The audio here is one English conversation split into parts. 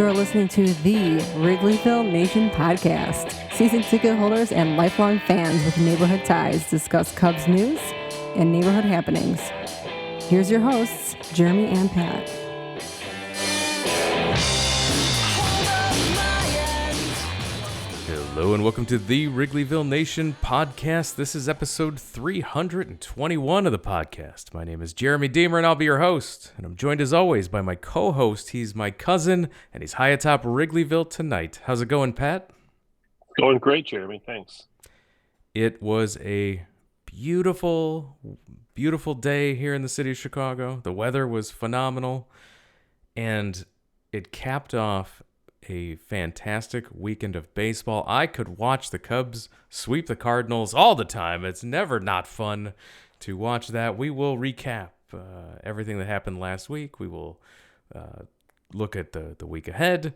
You're listening to the Wrigleyville Nation podcast. Season ticket holders and lifelong fans with neighborhood ties discuss Cubs news and neighborhood happenings. Here's your hosts, Jeremy and Pat. Hello and welcome to the Wrigleyville Nation podcast. This is episode 321 of the podcast. My name is Jeremy Deemer and I'll be your host. And I'm joined as always by my co-host. He's my cousin and he's high atop Wrigleyville tonight. How's it going, Pat? Going great, Jeremy. Thanks. It was a beautiful, beautiful day here in the city of Chicago. The weather was phenomenal and it capped off a fantastic weekend of baseball. I could watch the Cubs sweep the Cardinals all the time. It's never not fun to watch that. We will recap everything that happened last week. We will look at the week ahead.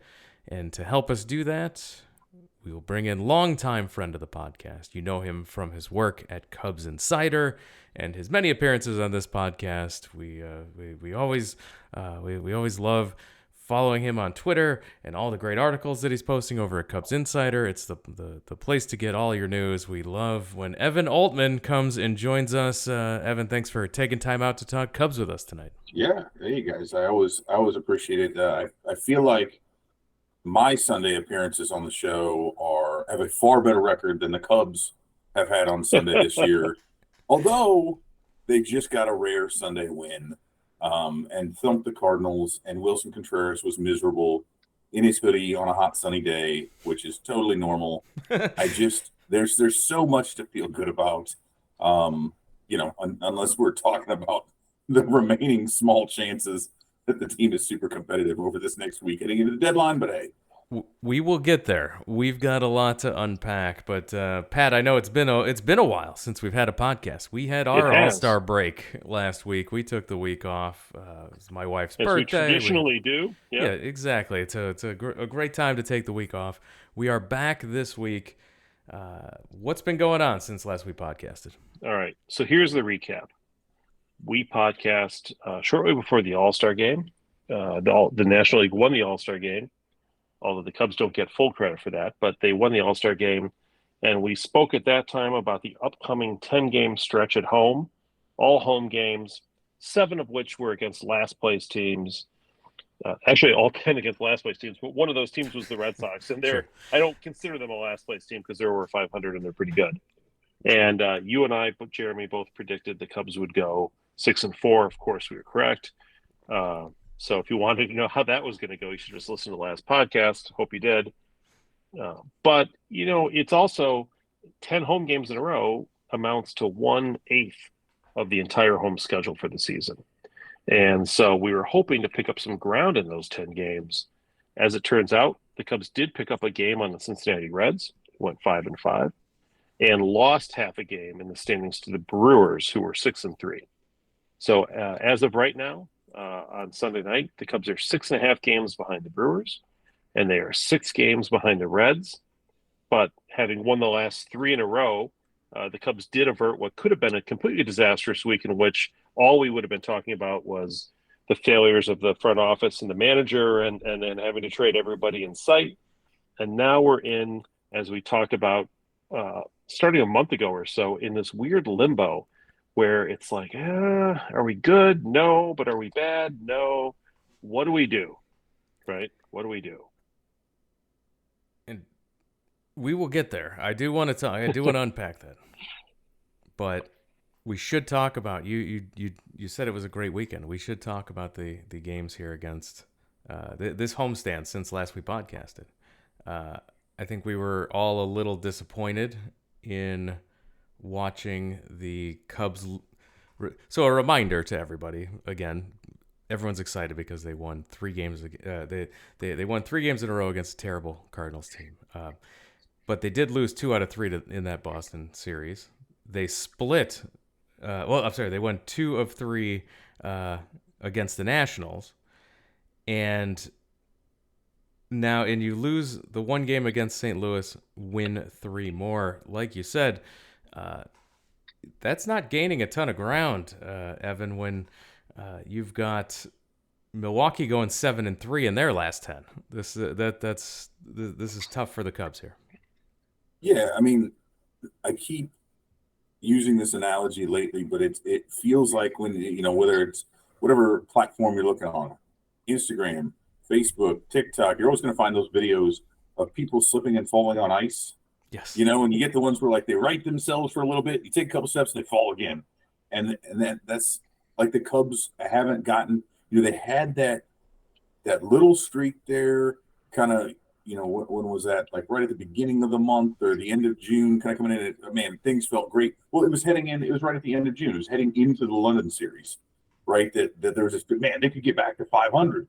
And to help us do that, we will bring in longtime friend of the podcast. You know him from his work at Cubs Insider and his many appearances on this podcast. We always love following him on Twitter and all the great articles that he's posting over at Cubs Insider. It's the place to get all your news. We love when Evan Altman comes and joins us. Evan, thanks for taking time out to talk Cubs with us tonight. Yeah, hey guys, I always appreciate it. I feel like my Sunday appearances on the show have a far better record than the Cubs have had on Sunday this year. Although they just got a rare Sunday win. And thumped the Cardinals, and Wilson Contreras was miserable in his hoodie on a hot sunny day, which is totally normal. There's so much to feel good about, unless we're talking about the remaining small chances that the team is super competitive over this next week heading into the deadline. But hey, we will get there. We've got a lot to unpack, but Pat, I know it's been a while since we've had a podcast. We had our All-Star break last week. We took the week off. It was my wife's birthday. We traditionally do. Yeah, exactly. It's a great time to take the week off. We are back this week. What's been going on since last we podcasted? All right. So here's the recap. We podcast shortly before the All-Star game. The National League won the All-Star game, although the Cubs don't get full credit for that, but they won the All-Star game. And we spoke at that time about the upcoming 10-game stretch at home, all home games, 7 of which were against last-place teams. Actually, all 10 against last-place teams, but one of those teams was the Red Sox. And Sure. I don't consider them a last-place team because they're over 500 and they're pretty good. And you and I, Jeremy, both predicted the Cubs would go 6-4. Of course, we were correct. So if you wanted to know how that was going to go, you should just listen to the last podcast. Hope you did. But, it's also 10 home games in a row amounts to 1/8 of the entire home schedule for the season. And so we were hoping to pick up some ground in those 10 games. As it turns out, the Cubs did pick up a game on the Cincinnati Reds, went 5-5, and lost half a game in the standings to the Brewers, who were 6-3. So as of right now, on Sunday night, the Cubs are 6.5 games behind the Brewers, and they are 6 games behind the Reds. But having won the last 3 in a row, the Cubs did avert what could have been a completely disastrous week in which all we would have been talking about was the failures of the front office and the manager and then having to trade everybody in sight. And now we're in, as we talked about starting a month ago or so, in this weird limbo where it's like, are we good? No. But are we bad? No. What do we do? Right? What do we do? And we will get there. I do want to talk. I do want to unpack that. But we should talk about you said it was a great weekend. We should talk about the games here against this homestand since last we podcasted. I think we were all a little disappointed in watching the Cubs. So a reminder to everybody, again, everyone's excited because they won 3 games. They won 3 games in a row against a terrible Cardinals team. But they did lose 2 out of 3 in that Boston series. They split. They won 2 of 3 against the Nationals. And you lose the 1 game against St. Louis, win 3 more. Like you said, that's not gaining a ton of ground, Evan, when you've got Milwaukee going 7-3 in their last 10. This is tough for the Cubs here. Yeah, I mean, I keep using this analogy lately, but it feels like when, whether it's whatever platform you're looking on, Instagram, Facebook, TikTok, you're always going to find those videos of people slipping and falling on ice. Yes. And you get the ones where like they right themselves for a little bit, you take a couple steps and they fall again. And that's like the Cubs haven't gotten, they had that little streak there kind of, when was that? Like right at the beginning of the month or the end of June, kind of coming in. Man, things felt great. Well, it was right at the end of June. It was heading into the London series, right? That there was this, man, they could get back to 500.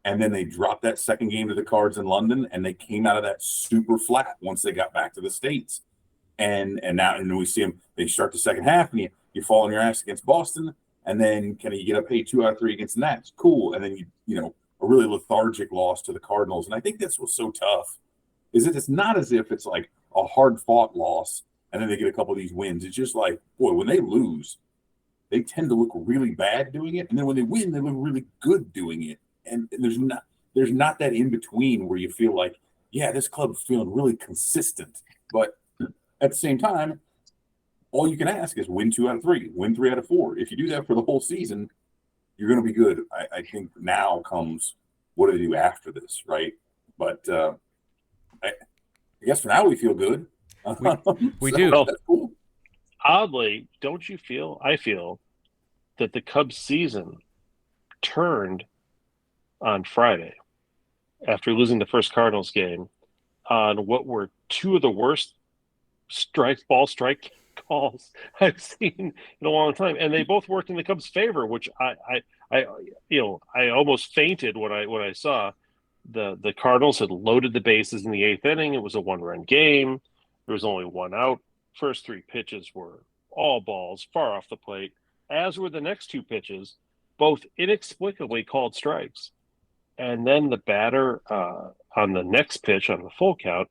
And then they dropped that second game to the Cards in London, and they came out of that super flat once they got back to the States. And now we see them, they start the second half, and you fall on your ass against Boston, and then kind of you get up, hey, 2 out of 3 against the Nats. Cool. And then a really lethargic loss to the Cardinals. And I think that's what's so tough, is that it's not as if it's like a hard-fought loss, and then they get a couple of these wins. It's just like, boy, when they lose, they tend to look really bad doing it. And then when they win, they look really good doing it. And there's not that in between where you feel like, yeah, this club's feeling really consistent. But at the same time, all you can ask is win 2 out of 3, win 3 out of 4. If you do that for the whole season, you're going to be good. I think now comes what do they do after this, right? But I guess for now we feel good. We so do. Well, that's cool. Oddly, don't you feel? I feel that the Cubs season turned on Friday after losing the first Cardinals game on what were 2 of the worst ball strike calls I've seen in a long time, and they both worked in the Cubs' favor, which I almost fainted when I saw the Cardinals had loaded the bases in the 8th inning. It was a 1-run game. There was only 1 out. First 3 pitches were all balls far off the plate, as were the next 2 pitches, both inexplicably called strikes. And then the batter on the next pitch on the full count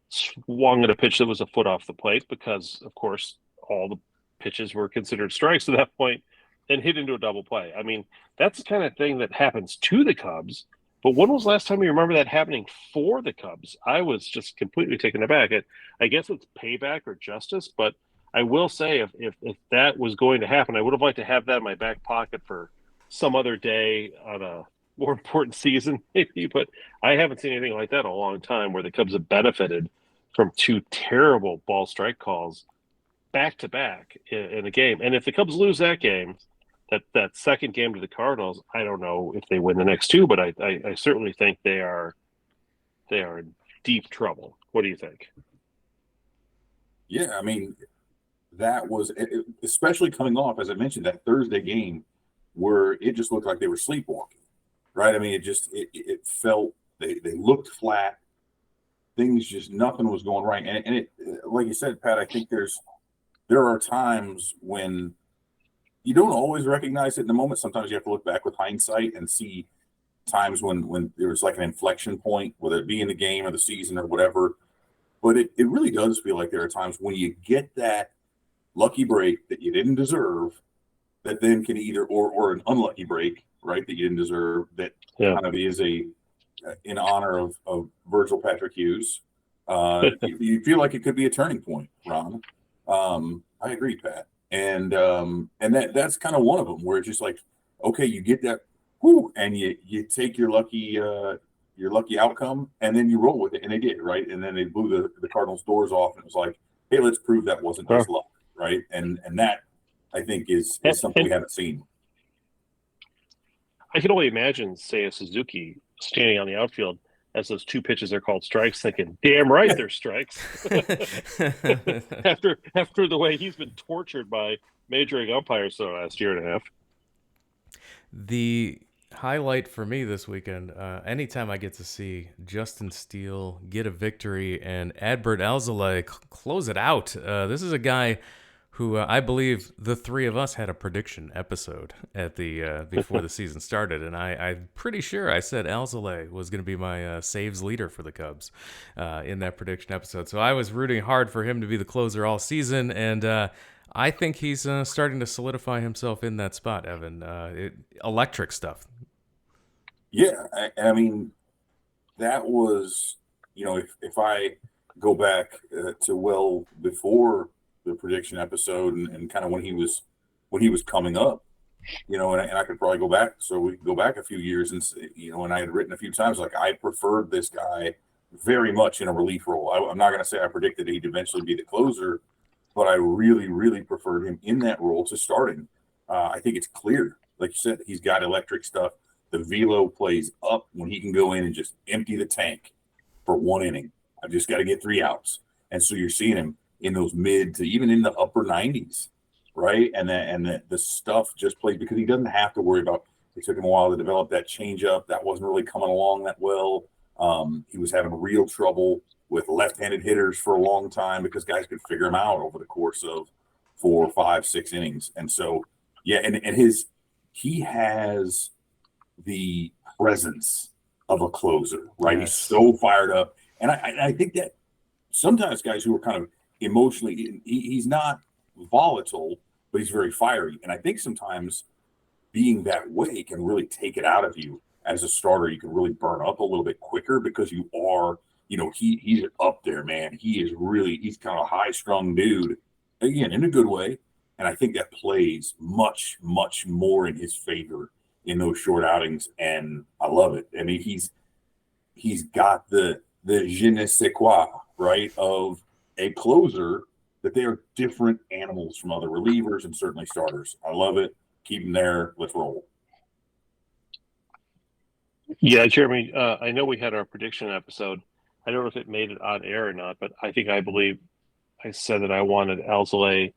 swung at a pitch that was a foot off the plate because, of course, all the pitches were considered strikes at that point, and hit into a double play. I mean, that's the kind of thing that happens to the Cubs. But when was the last time you remember that happening for the Cubs? I was just completely taken aback. I guess it's payback or justice, but I will say if that was going to happen, I would have liked to have that in my back pocket for some other day on a more important season, maybe. But I haven't seen anything like that in a long time where the Cubs have benefited from 2 terrible ball strike calls back to back in a game. And if the Cubs lose that game, that second game to the Cardinals, I don't know if they win the next 2, but I certainly think they are in deep trouble. What do you think? Yeah, I mean, that was especially coming off, as I mentioned, that Thursday game where it just looked like they were sleepwalking, right? I mean, it felt they looked flat. Things just nothing was going right, and it like you said, Pat. I think there are times when you don't always recognize it in the moment. Sometimes you have to look back with hindsight and see times when there was like an inflection point, whether it be in the game or the season or whatever. But it really does feel like there are times when you get that lucky break that you didn't deserve, that then can either or an unlucky break, right, that you didn't deserve, that kind of is in honor of Virgil Patrick Hughes. You feel like it could be a turning point, Ron. I agree, Pat. And that's kind of one of them where it's just like, okay, you get that, and you take your lucky outcome, and then you roll with it, and they did, right? And then they blew the Cardinals' doors off, and it was like, hey, let's prove that wasn't just luck, right? And that, I think, is something we haven't seen. I can only imagine Seiya Suzuki standing on the outfield as those 2 pitches are called strikes, thinking, damn right they're strikes. after the way he's been tortured by major league umpires the last year and a half. The highlight for me this weekend, anytime I get to see Justin Steele get a victory and Adbert Alzolay close it out. This is a guy who I believe the 3 of us had a prediction episode at the before the season started, and I'm pretty sure I said Alzolay was going to be my saves leader for the Cubs in that prediction episode. So I was rooting hard for him to be the closer all season, and I think he's starting to solidify himself in that spot, Evan. Electric stuff. Yeah, I mean, that was, if I go back to well before the prediction episode and kind of when he was coming up, and I could probably go back, so we could go back a few years and and I had written a few times like I preferred this guy very much in a relief role. I'm not going to say I predicted he'd eventually be the closer, but I really, really preferred him in that role to starting. I think it's clear, like you said, he's got electric stuff. The velo plays up when he can go in and just empty the tank for one inning. I've just got to get 3 outs, and so you're seeing him in those mid to even in the upper 90s, right? And the stuff just plays because he doesn't have to worry about. It took him a while to develop that changeup that wasn't really coming along that well. He was having real trouble with left-handed hitters for a long time because guys could figure him out over the course of 4, 5, 6 innings. And so, yeah, and he has the presence of a closer, right? Yes. He's so fired up. And I think that sometimes guys who are kind of emotionally, he's not volatile, but he's very fiery. And I think sometimes being that way can really take it out of you as a starter. You can really burn up a little bit quicker because you are, he's up there, man. He's kind of a high strung dude, again, in a good way. And I think that plays much, much more in his favor in those short outings. And I love it. I mean, he's got the je ne sais quoi, right, of a closer, that they are different animals from other relievers and certainly starters. I love it. Keep them there. Let's roll. Yeah, Jeremy, I know we had our prediction episode. I don't know if it made it on air or not, but I believe I said that I wanted Alzolay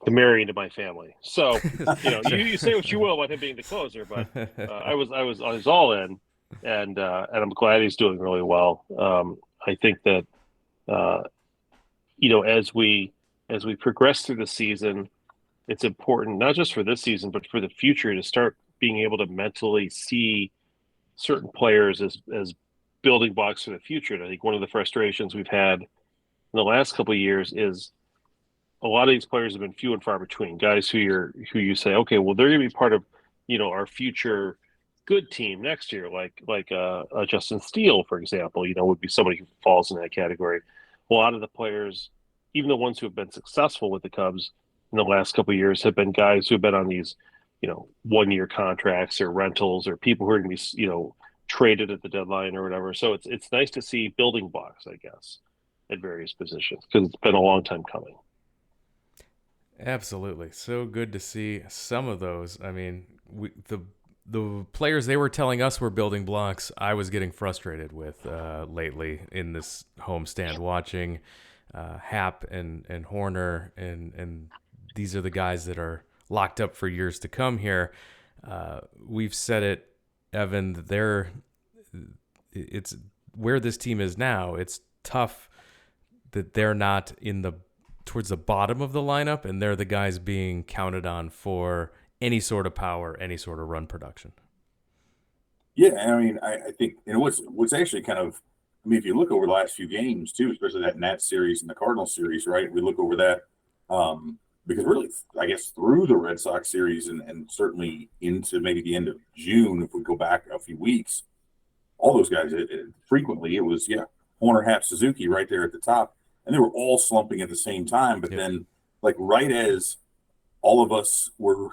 to marry into my family. So, you say what you will about him being the closer, but I was all in, and I'm glad he's doing really well. I think that as we progress through the season, it's important not just for this season but for the future to start being able to mentally see certain players as building blocks for the future. And I think one of the frustrations we've had in the last couple of years is a lot of these players have been few and far between. Guys who you say, okay, well, they're going to be part of our future good team next year, like Justin Steele, for example. Would be somebody who falls in that category. A lot of the players, even the ones who have been successful with the Cubs in the last couple of years, have been guys who have been on these 1-year contracts or rentals or people who are going to be traded at the deadline or whatever. So it's nice to see building blocks, I guess, at various positions because it's been a long time coming. Absolutely. So good to see some of those. I mean, the players they were telling us were building blocks, I was getting frustrated with lately in this homestand, watching Happ and Horner, and these are the guys that are locked up for years to come here. We've said it, Evan, that it's where this team is now. It's tough that they're not towards the bottom of the lineup, and they're the guys being counted on for any sort of power, any sort of run production. Yeah, I mean, I think what's actually kind of, I mean, if you look over the last few games too, especially that Nats series and the Cardinals series, right? We look over that because really, I guess through the Red Sox series and certainly into maybe the end of June, if we go back a few weeks, all those guys frequently it was Horner, Happ, Suzuki right there at the top, and they were all slumping at the same time. But then, like right as all of us were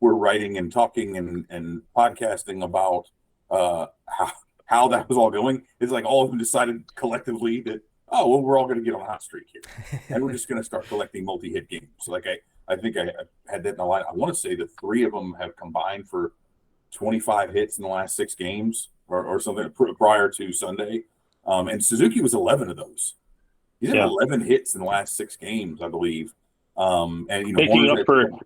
writing and talking and podcasting about how that was all going, it's like all of them decided collectively that, oh, well, we're all going to get on a hot streak here, and we're just going to start collecting multi-hit games. So like I think I had that in the line. I want to say the 3 of them have combined for 25 hits in the last 6 games or something prior to Sunday. And Suzuki was 11 of those. He's had 11 hits in the last 6 games, I believe. And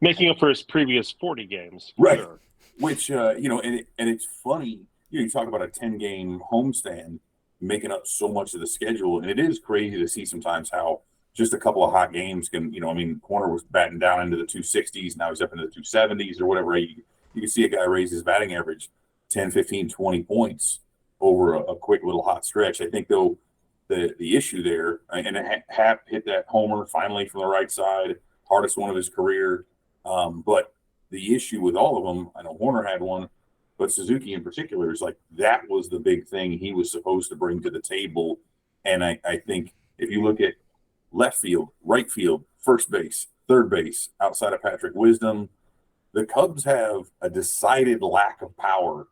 making up for his previous 40 games, right? Sure. Which and it's funny. You talk about a 10-game homestand making up so much of the schedule, and it is crazy to see sometimes how just a couple of hot games can. I mean, Corner was batting down into the 260s, now he's up into the 270s or whatever. You can see a guy raise his batting average 10, 15, 20 points over a quick little hot stretch. I think though the issue there, and Happ hit that homer finally from the right side, hardest one of his career. But the issue with all of them, I know Horner had one, But Suzuki in particular is like, that was the big thing he was supposed to bring to the table. And I think if you look at left field, right field, first base, third base, outside of Patrick Wisdom, the Cubs have a decided lack of power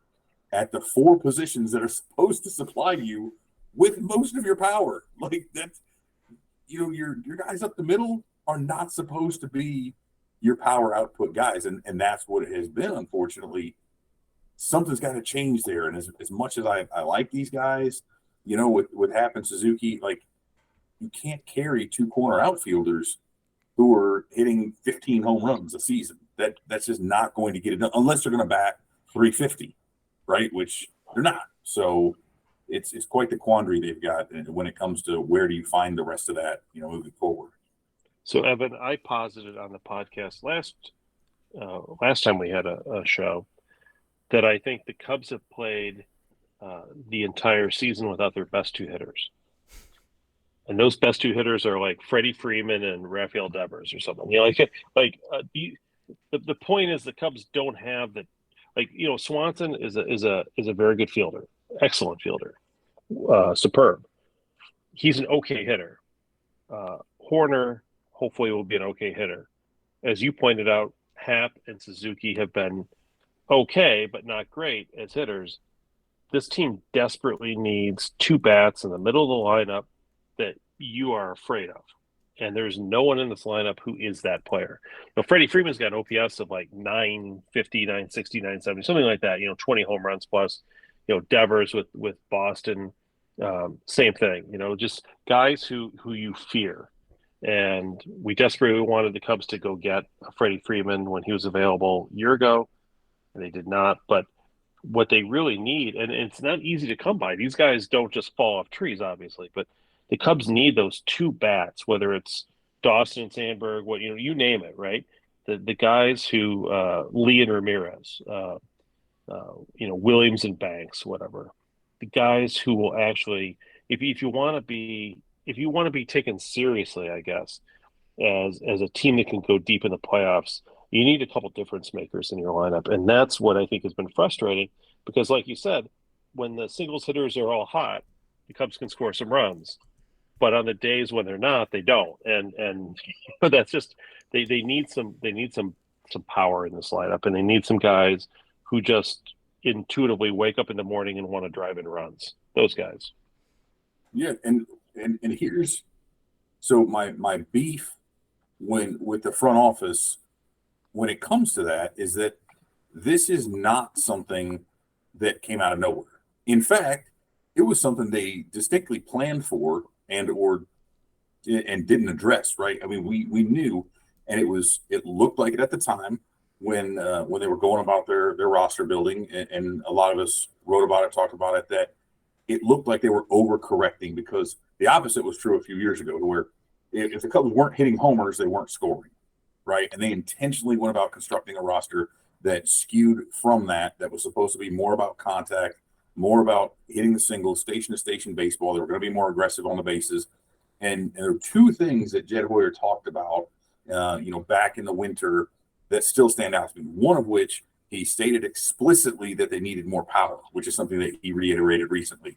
at the 4 positions that are supposed to supply you with most of your power. Like, that's, your guys up the middle are not supposed to be your power output guys. And that's what it has been, unfortunately. Something's got to change there. And as much as I like these guys, what happened Suzuki, like, you can't carry 2 corner outfielders who are hitting 15 home runs a season. That's just not going to get it done unless they're going to bat 350, right? Which they're not. So it's quite the quandary they've got when it comes to where do you find the rest of that, moving forward. So Evan, I posited on the podcast last time we had a show that I think the Cubs have played the entire season without their best 2 hitters. And those best 2 hitters are like Freddie Freeman and Rafael Devers or something. The point is the Cubs don't have the, Swanson is a very good fielder, excellent fielder, superb. He's an okay hitter. Horner hopefully will be an okay hitter. As you pointed out, Happ and Suzuki have been okay, but not great as hitters. This team desperately needs 2 bats in the middle of the lineup that you are afraid of. And there's no one in this lineup who is that player. Freddie Freeman's got an OPS of like 950, 960, 970, something like that, 20 home runs plus. Devers with Boston, same thing, just guys who you fear. And we desperately wanted the Cubs to go get Freddie Freeman when he was available a year ago, and they did not. But what they really need, and it's not easy to come by, these guys don't just fall off trees, obviously, but the Cubs need those 2 bats, whether it's Dawson and Sandberg, you name it, right? The guys who Lee and Ramirez, Williams and Banks, whatever. The guys who will actually, if you want to be taken seriously, I guess, as a team that can go deep in the playoffs, you need a couple difference makers in your lineup, and that's what I think has been frustrating. Because, like you said, when the singles hitters are all hot, the Cubs can score some runs. But on the days when they're not, they don't, and that's just they need some power in this lineup, and they need some guys who just intuitively wake up in the morning and want to drive in runs. Those guys. Yeah, and here's so my beef with the front office when it comes to that is that this is not something that came out of nowhere. In fact, it was something they distinctly planned for and didn't address, right? I mean, we knew, and it looked like it at the time when they were going about their roster building, and a lot of us wrote about it, talked about it, that it looked like they were overcorrecting, because the opposite was true a few years ago, where if the Cubs weren't hitting homers, they weren't scoring, right? And they intentionally went about constructing a roster that skewed from that was supposed to be more about contact, more about hitting the singles, station-to-station baseball. They were going to be more aggressive on the bases. And there are 2 things that Jed Hoyer talked about, back in the winter that still stand out to me. One of which he stated explicitly that they needed more power, which is something that he reiterated recently.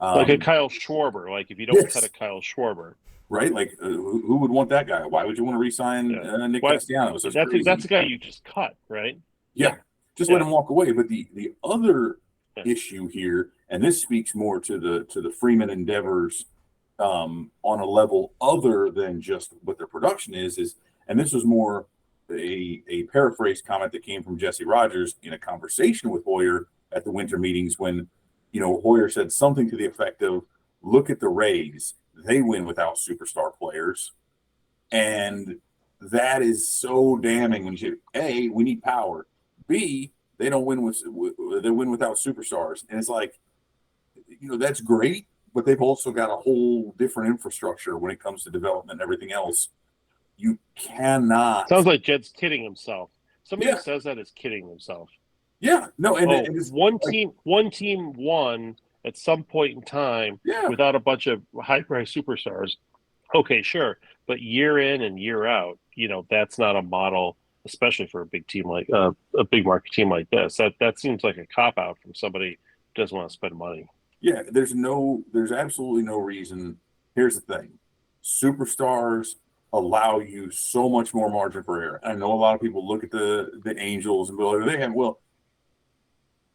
Like a Kyle Schwarber. Like if you don't cut a Kyle Schwarber. Right? Like who would want that guy? Why would you want to re-sign Nick Castellanos? That's a guy you just cut, right? Yeah. Just let him walk away. But the other issue here, and this speaks more to the Freeman endeavors on a level other than just what their production is, and this was more a paraphrase comment that came from Jesse Rogers in a conversation with Hoyer at the winter meetings, when Hoyer said something to the effect of, look at the Rays, they win without superstar players. And that is so damning when you say, A, we need power, B, they don't win they win without superstars. And it's like, that's great, but they've also got a whole different infrastructure when it comes to development and everything else. You cannot. Sounds like Jed's kidding himself. Somebody who says that is kidding himself. Yeah, no, and one team won at some point in time without a bunch of high-priced superstars. Okay, sure, but year in and year out, that's not a model especially for a big team like a big market team like this. That seems like a cop out from somebody who doesn't want to spend money. Yeah, there's absolutely no reason. Here's the thing. Superstars allow you so much more margin for error. I know a lot of people look at the Angels and be like, they have, well,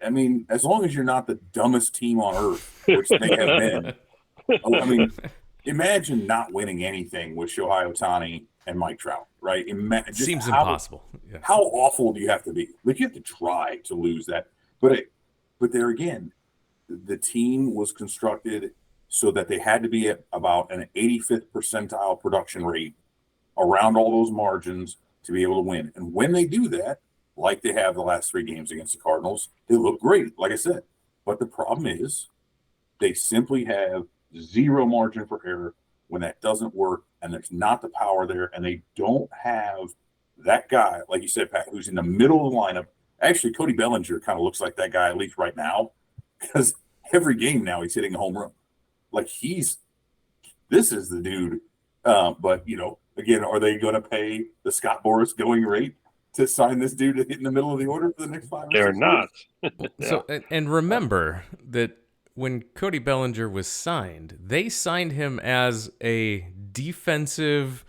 I mean, as long as you're not the dumbest team on earth, which they have been. I mean, imagine not winning anything with Shohei Ohtani and Mike Trout, right? Seems impossible. Yeah. How awful do you have to be? Like, you have to try to lose that. But there again, the team was constructed so that they had to be at about an 85th percentile production rate around all those margins to be able to win. And when they do that, like they have the last 3 games against the Cardinals, they look great, like I said. But the problem is they simply have zero margin for error when that doesn't work, and there's not the power there, and they don't have that guy, like you said, Pat, who's in the middle of the lineup. Actually, Cody Bellinger kind of looks like that guy, at least right now, because every game now he's hitting a home run. Like, this is the dude. But, again, are they going to pay the Scott Boras going rate to sign this dude to hit in the middle of the order for the next 5 or 6 They're not. Yeah. So, and remember that when Cody Bellinger was signed, they signed him as a defensive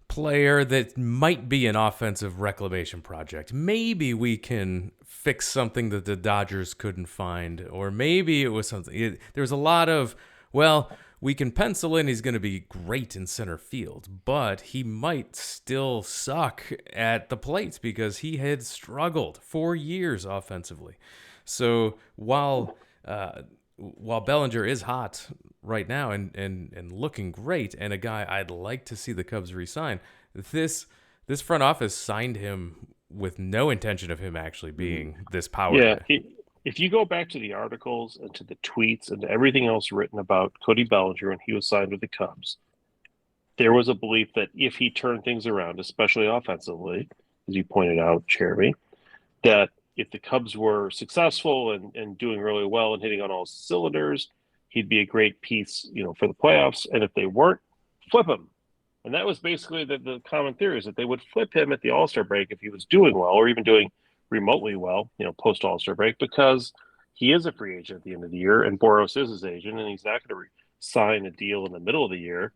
player that might be an offensive reclamation project. Maybe we can fix something that the Dodgers couldn't find, or maybe it was something. There was a lot of, well, we can pencil in he's going to be great in center field, but he might still suck at the plate because he had struggled for years offensively. So while Bellinger is hot right now and looking great, and a guy I'd like to see the Cubs re-sign, this front office signed him with no intention of him actually being this power. Yeah, if you go back to the articles and to the tweets and to everything else written about Cody Bellinger when he was signed with the Cubs, there was a belief that if he turned things around, especially offensively, as you pointed out, Jeremy, that if the Cubs were successful and doing really well and hitting on all cylinders, he'd be a great piece, for the playoffs. And if they weren't, flip him. And that was basically the common theory, is that they would flip him at the All-Star break if he was doing well, or even doing remotely well, post All-Star break, because he is a free agent at the end of the year, and Boros is his agent, and he's not going to sign a deal in the middle of the year.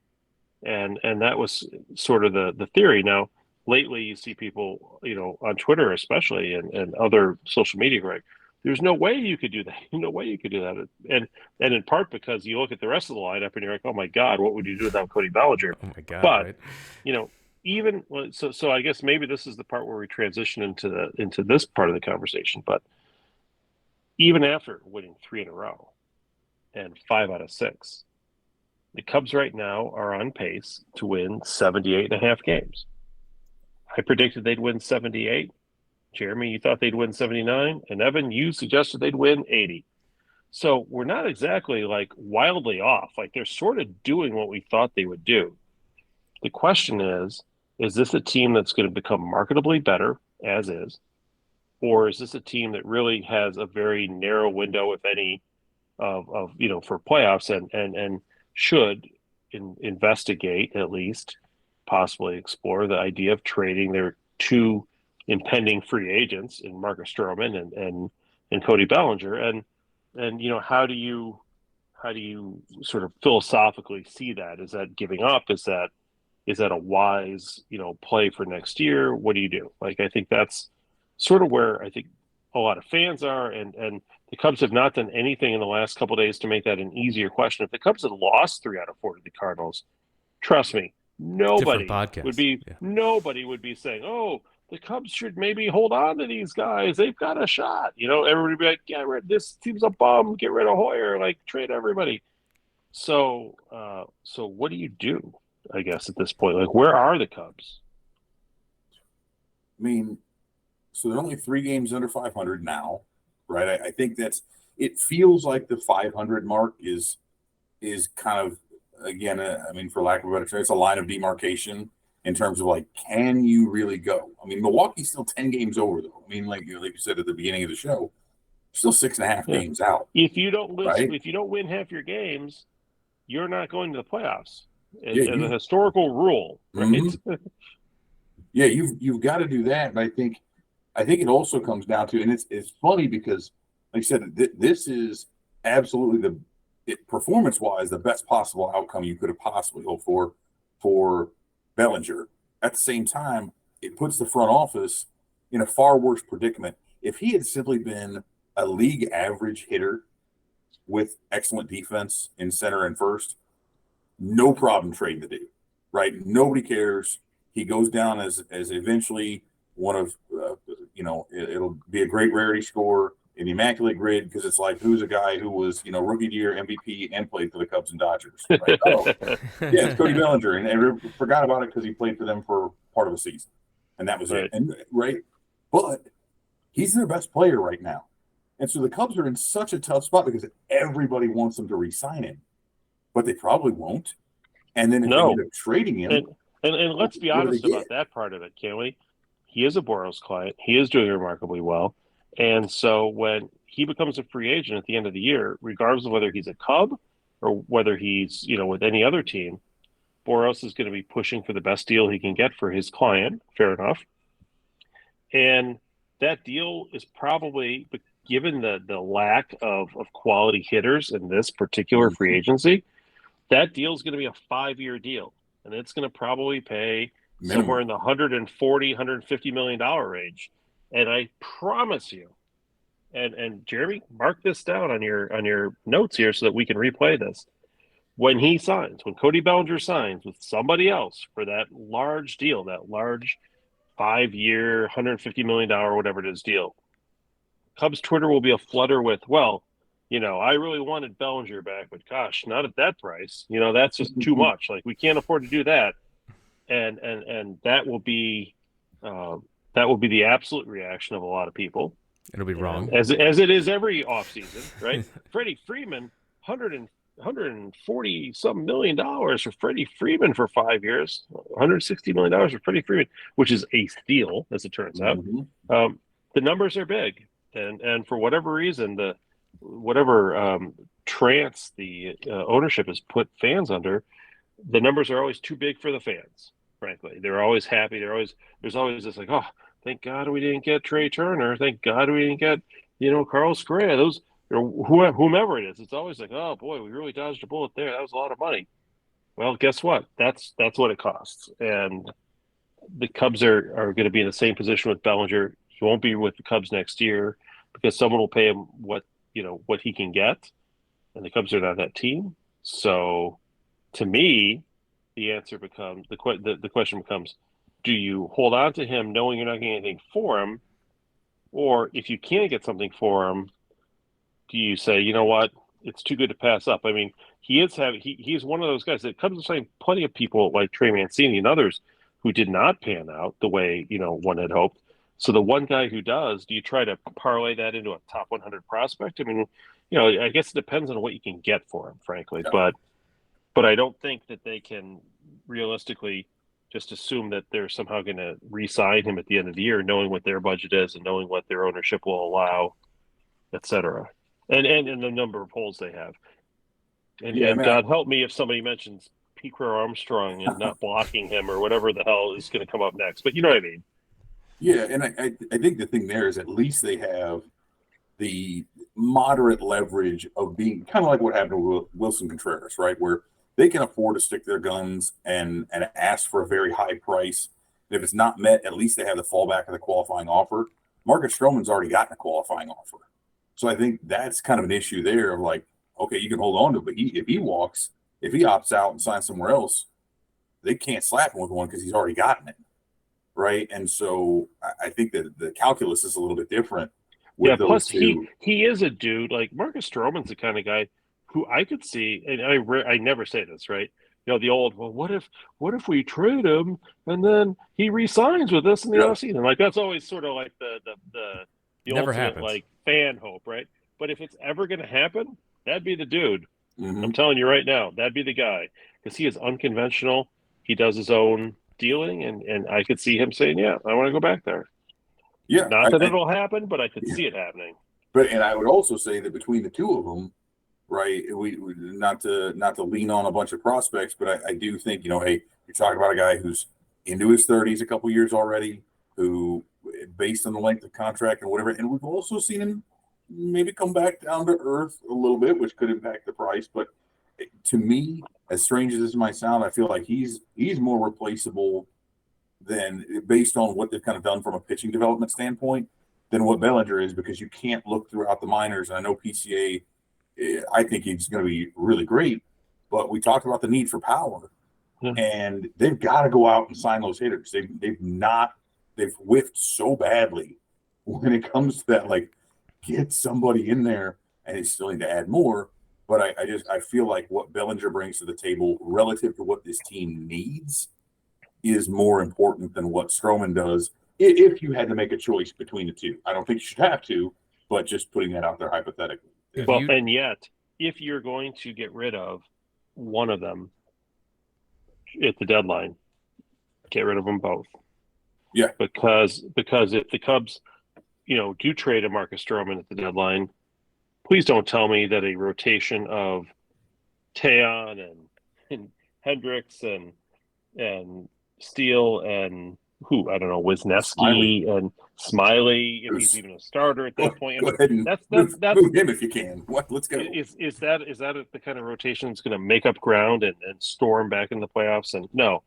And that was sort of the theory. Now, lately you see people, on Twitter especially, and other social media, right? There's no way you could do that. No way you could do that. And in part because you look at the rest of the lineup and you're like, oh my God, what would you do without Cody Bellinger? Oh my God! But right? Even so I guess maybe this is the part where we transition into this part of the conversation. But even after winning 3 in a row and 5 out of 6, the Cubs right now are on pace to win 78.5 games. I predicted they'd win 78. Jeremy, you thought they'd win 79. And Evan, you suggested they'd win 80. So we're not exactly like wildly off. Like, they're sort of doing what we thought they would do. The question is this a team that's going to become marketably better, as is? Or is this a team that really has a very narrow window, if any, of for playoffs and should investigate, at least possibly explore the idea of trading their 2 impending free agents in Marcus Stroman and Cody Bellinger, and how do you sort of philosophically see that? Is that giving up? Is that a wise play for next year? What do you do? Like, I think that's sort of where I think a lot of fans are, and the Cubs have not done anything in the last couple of days to make that an easier question. If the Cubs had lost 3 out of 4 to the Cardinals, trust me, nobody would be saying, oh, the Cubs should maybe hold on to these guys. They've got a shot. Everybody would be like, get rid. This team's a bum. Get rid of Hoyer. Like, trade everybody. So what do you do, I guess, at this point? Like, where are the Cubs? I mean, so they're only 3 games under 500 now, right? I think it feels like the 500 mark is kind of, again, for lack of a better term, it's a line of demarcation in terms of, like, can you really go? I mean, Milwaukee's still 10 games over, though. I mean, like you said at the beginning of the show, still 6.5 games out. If you don't win, right? If you don't win half your games, you're not going to the playoffs. As a historical rule, right? Mm-hmm. Yeah, you've got to do that, and I think it also comes down to, and it's funny because, like I said, this is absolutely performance wise the best possible outcome you could have possibly hoped for Bellinger. At the same time, it puts the front office in a far worse predicament. If he had simply been a league average hitter with excellent defense in center and first, no problem trading the dude, right? Nobody cares. He goes down as eventually one of, it'll be a great rarity score in the immaculate grid because it's like, who's a guy who was, rookie of the year MVP and played for the Cubs and Dodgers, right? Oh, yeah, it's Cody Bellinger, and everyone forgot about it because he played for them for part of a season, and that was it. And but he's their best player right now, and so the Cubs are in such a tough spot because everybody wants them to re-sign him, but they probably won't. And then if they end up trading him, and let's be honest about that part of it, can we? He is a Boros client. He is doing remarkably well. And so when he becomes a free agent at the end of the year, regardless of whether he's a Cub or whether he's, with any other team, Boros is going to be pushing for the best deal he can get for his client. Fair enough. And that deal is probably, given the lack of quality hitters in this particular free agency, that deal is going to be a 5-year deal. And it's going to probably pay somewhere in the $140, $150 million range. And I promise you, and Jeremy, mark this down on your notes here so that we can replay this. When Cody Bellinger signs with somebody else for that large deal, that large 5-year, $150 million, whatever it is deal, Cubs Twitter will be aflutter with, I really wanted Bellinger back, but gosh, not at that price. That's just too much. Like, we can't afford to do that. And that will be the absolute reaction of a lot of people. It'll be wrong. As it is every offseason, right? Freddie Freeman, 140 some million dollars for Freddie Freeman for 5 years, $160 million for Freddie Freeman, which is a steal, as it turns out. The numbers are big. And for whatever reason, whatever trance the ownership has put fans under, the numbers are always too big for the fans. Frankly, they're always happy. There's always this like, oh, thank God we didn't get Trey Turner. Thank God we didn't get Carlos Correa. Those whomever it is. It's always like, oh boy, we really dodged a bullet there. That was a lot of money. Well, guess what? That's what it costs. And the Cubs are going to be in the same position with Bellinger. He won't be with the Cubs next year because someone will pay him what he can get, and the Cubs are not that team. So, to me, the answer becomes the question becomes: do you hold on to him knowing you're not getting anything for him, or if you can't get something for him, do you say, you know what, it's too good to pass up? I mean, he is one of those guys that comes to saying plenty of people like Trey Mancini and others who did not pan out the way one had hoped. So the one guy who does, do you try to parlay that into a top 100 prospect? I mean, I guess it depends on what you can get for him, frankly. Yeah. But I don't think that they can realistically just assume that they're somehow going to re-sign him at the end of the year, knowing what their budget is and knowing what their ownership will allow, et cetera. And the number of holes they have. And God help me if somebody mentions Piquet Armstrong and not blocking him or whatever the hell is going to come up next. But you know what I mean? Yeah, and I think the thing there is at least they have the moderate leverage of being kind of like what happened with Wilson Contreras, right? Where they can afford to stick their guns and ask for a very high price. If it's not met, at least they have the fallback of the qualifying offer. Marcus Stroman's already gotten a qualifying offer. So I think that's kind of an issue there of like, okay, you can hold on to it, but if he opts out and signs somewhere else, they can't slap him with one because he's already gotten it. Right. And so I think that the calculus is a little bit different. Yeah. Plus, he is a dude like Marcus Stroman's the kind of guy who I could see. And I never say this, right? The old, well, what if we trade him and then he re-signs with us in the offseason? Like, that's always sort of like the never ultimate happens. Like fan hope. Right. But if it's ever going to happen, that'd be the dude. Mm-hmm. I'm telling you right now, that'd be the guy because he is unconventional. He does his own dealing, and I could see him saying, yeah, I want to go back there. Yeah. Not that it'll happen, but I could see it happening. And I would also say that between the two of them, right, we not to lean on a bunch of prospects, but I do think, hey, you're talking about a guy who's into his 30s a couple years already, who, based on the length of contract and whatever, and we've also seen him maybe come back down to earth a little bit, which could impact the price. But to me, as strange as this might sound, I feel like he's more replaceable than, based on what they've kind of done from a pitching development standpoint, than what Bellinger is, because you can't look throughout the minors. And I know PCA, I think he's going to be really great, but we talked about the need for power, and they've got to go out and sign those hitters. They've whiffed so badly when it comes to that. Like, get somebody in there, and they still need to add more. But I feel like what Bellinger brings to the table relative to what this team needs is more important than what Stroman does, if you had to make a choice between the two. I don't think you should have to, but just putting that out there hypothetically. Well, and yet, if you're going to get rid of one of them at the deadline, get rid of them both. Yeah. Because if the Cubs, do trade a Marcus Stroman at the deadline, please don't tell me that a rotation of Taillon and Hendricks and Steele and Wisniewski and Smiley, if he's even a starter at that point. Go ahead and that's move him if you can. Let's go. Is that the kind of rotation that's going to make up ground and storm back in the playoffs? And no,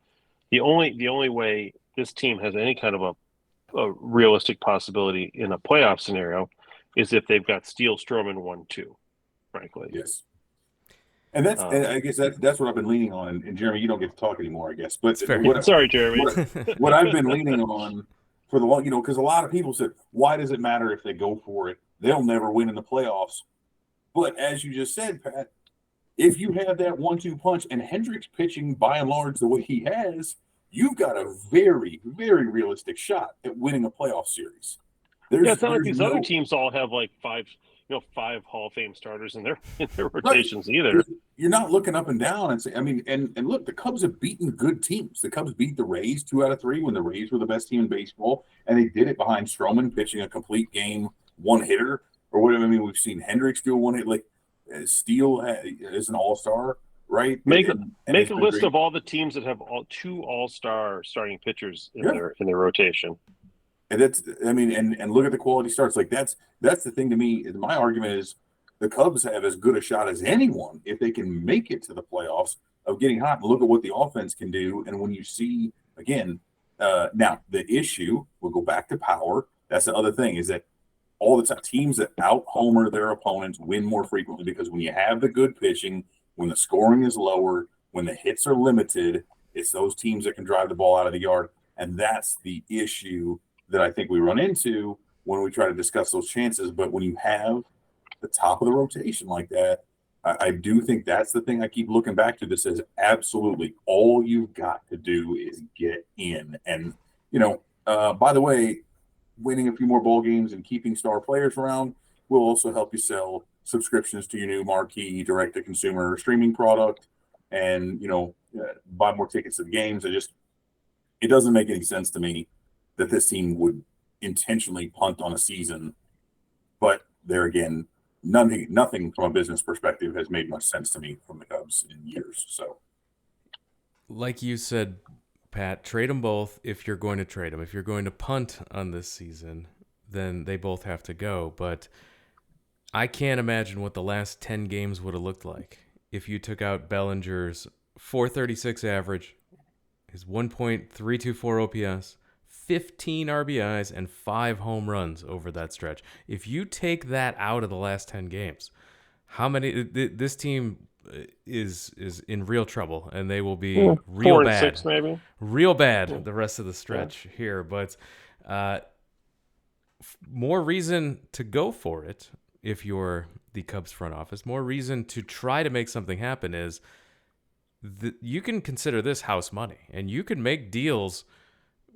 the only way this team has any kind of a realistic possibility in a playoff scenario is if they've got Steele, Stroman 1-2, frankly. Yes. And that's, and I guess that's what I've been leaning on. And Jeremy, you don't get to talk anymore, I guess. But sorry, Jeremy. What I've been leaning on for the long, because a lot of people said, why does it matter if they go for it? They'll never win in the playoffs. But as you just said, Pat, if you have that 1-2 punch and Hendricks pitching by and large the way he has, you've got a very, very realistic shot at winning a playoff series. It's not like these other teams all have like five Hall of Fame starters in their rotations either. You're not looking up and down and say, and look, the Cubs have beaten good teams. The Cubs beat the Rays 2 out of 3 when the Rays were the best team in baseball, and they did it behind Stroman pitching a complete game, one hitter or whatever. We've seen Hendricks do a one hit, like Steele is an all-star, right? Make a list of all the teams that have 2 all-star starting pitchers in their rotation. And and look at the quality starts. Like that's the thing to me. My argument is the Cubs have as good a shot as anyone if they can make it to the playoffs of getting hot. And look at what the offense can do. And when you see again, now the issue, we'll go back to power. That's the other thing, is that all the time teams that out homer their opponents win more frequently, because when you have the good pitching, when the scoring is lower, when the hits are limited, it's those teams that can drive the ball out of the yard. And that's the issue that I think we run into when we try to discuss those chances. But when you have the top of the rotation like that, I do think that's the thing I keep looking back to that says absolutely all you've got to do is get in. And, by the way, winning a few more bowl games and keeping star players around will also help you sell subscriptions to your new marquee direct-to-consumer streaming product and, buy more tickets to the games. It doesn't make any sense to me that this team would intentionally punt on a season. But there again, nothing from a business perspective has made much sense to me from the Cubs in years. So, like you said, Pat, trade them both if you're going to trade them. If you're going to punt on this season, then they both have to go. But I can't imagine what the last 10 games would have looked like if you took out Bellinger's .436 average, his 1.324 OPS, 15 RBIs, and 5 home runs over that stretch. If you take that out of the last 10 games, how many? This team is in real trouble, and they will be real 4 bad, 6 maybe, real bad the rest of the stretch here. But more reason to go for it if you're the Cubs front office. More reason to try to make something happen is you can consider this house money, and you can make deals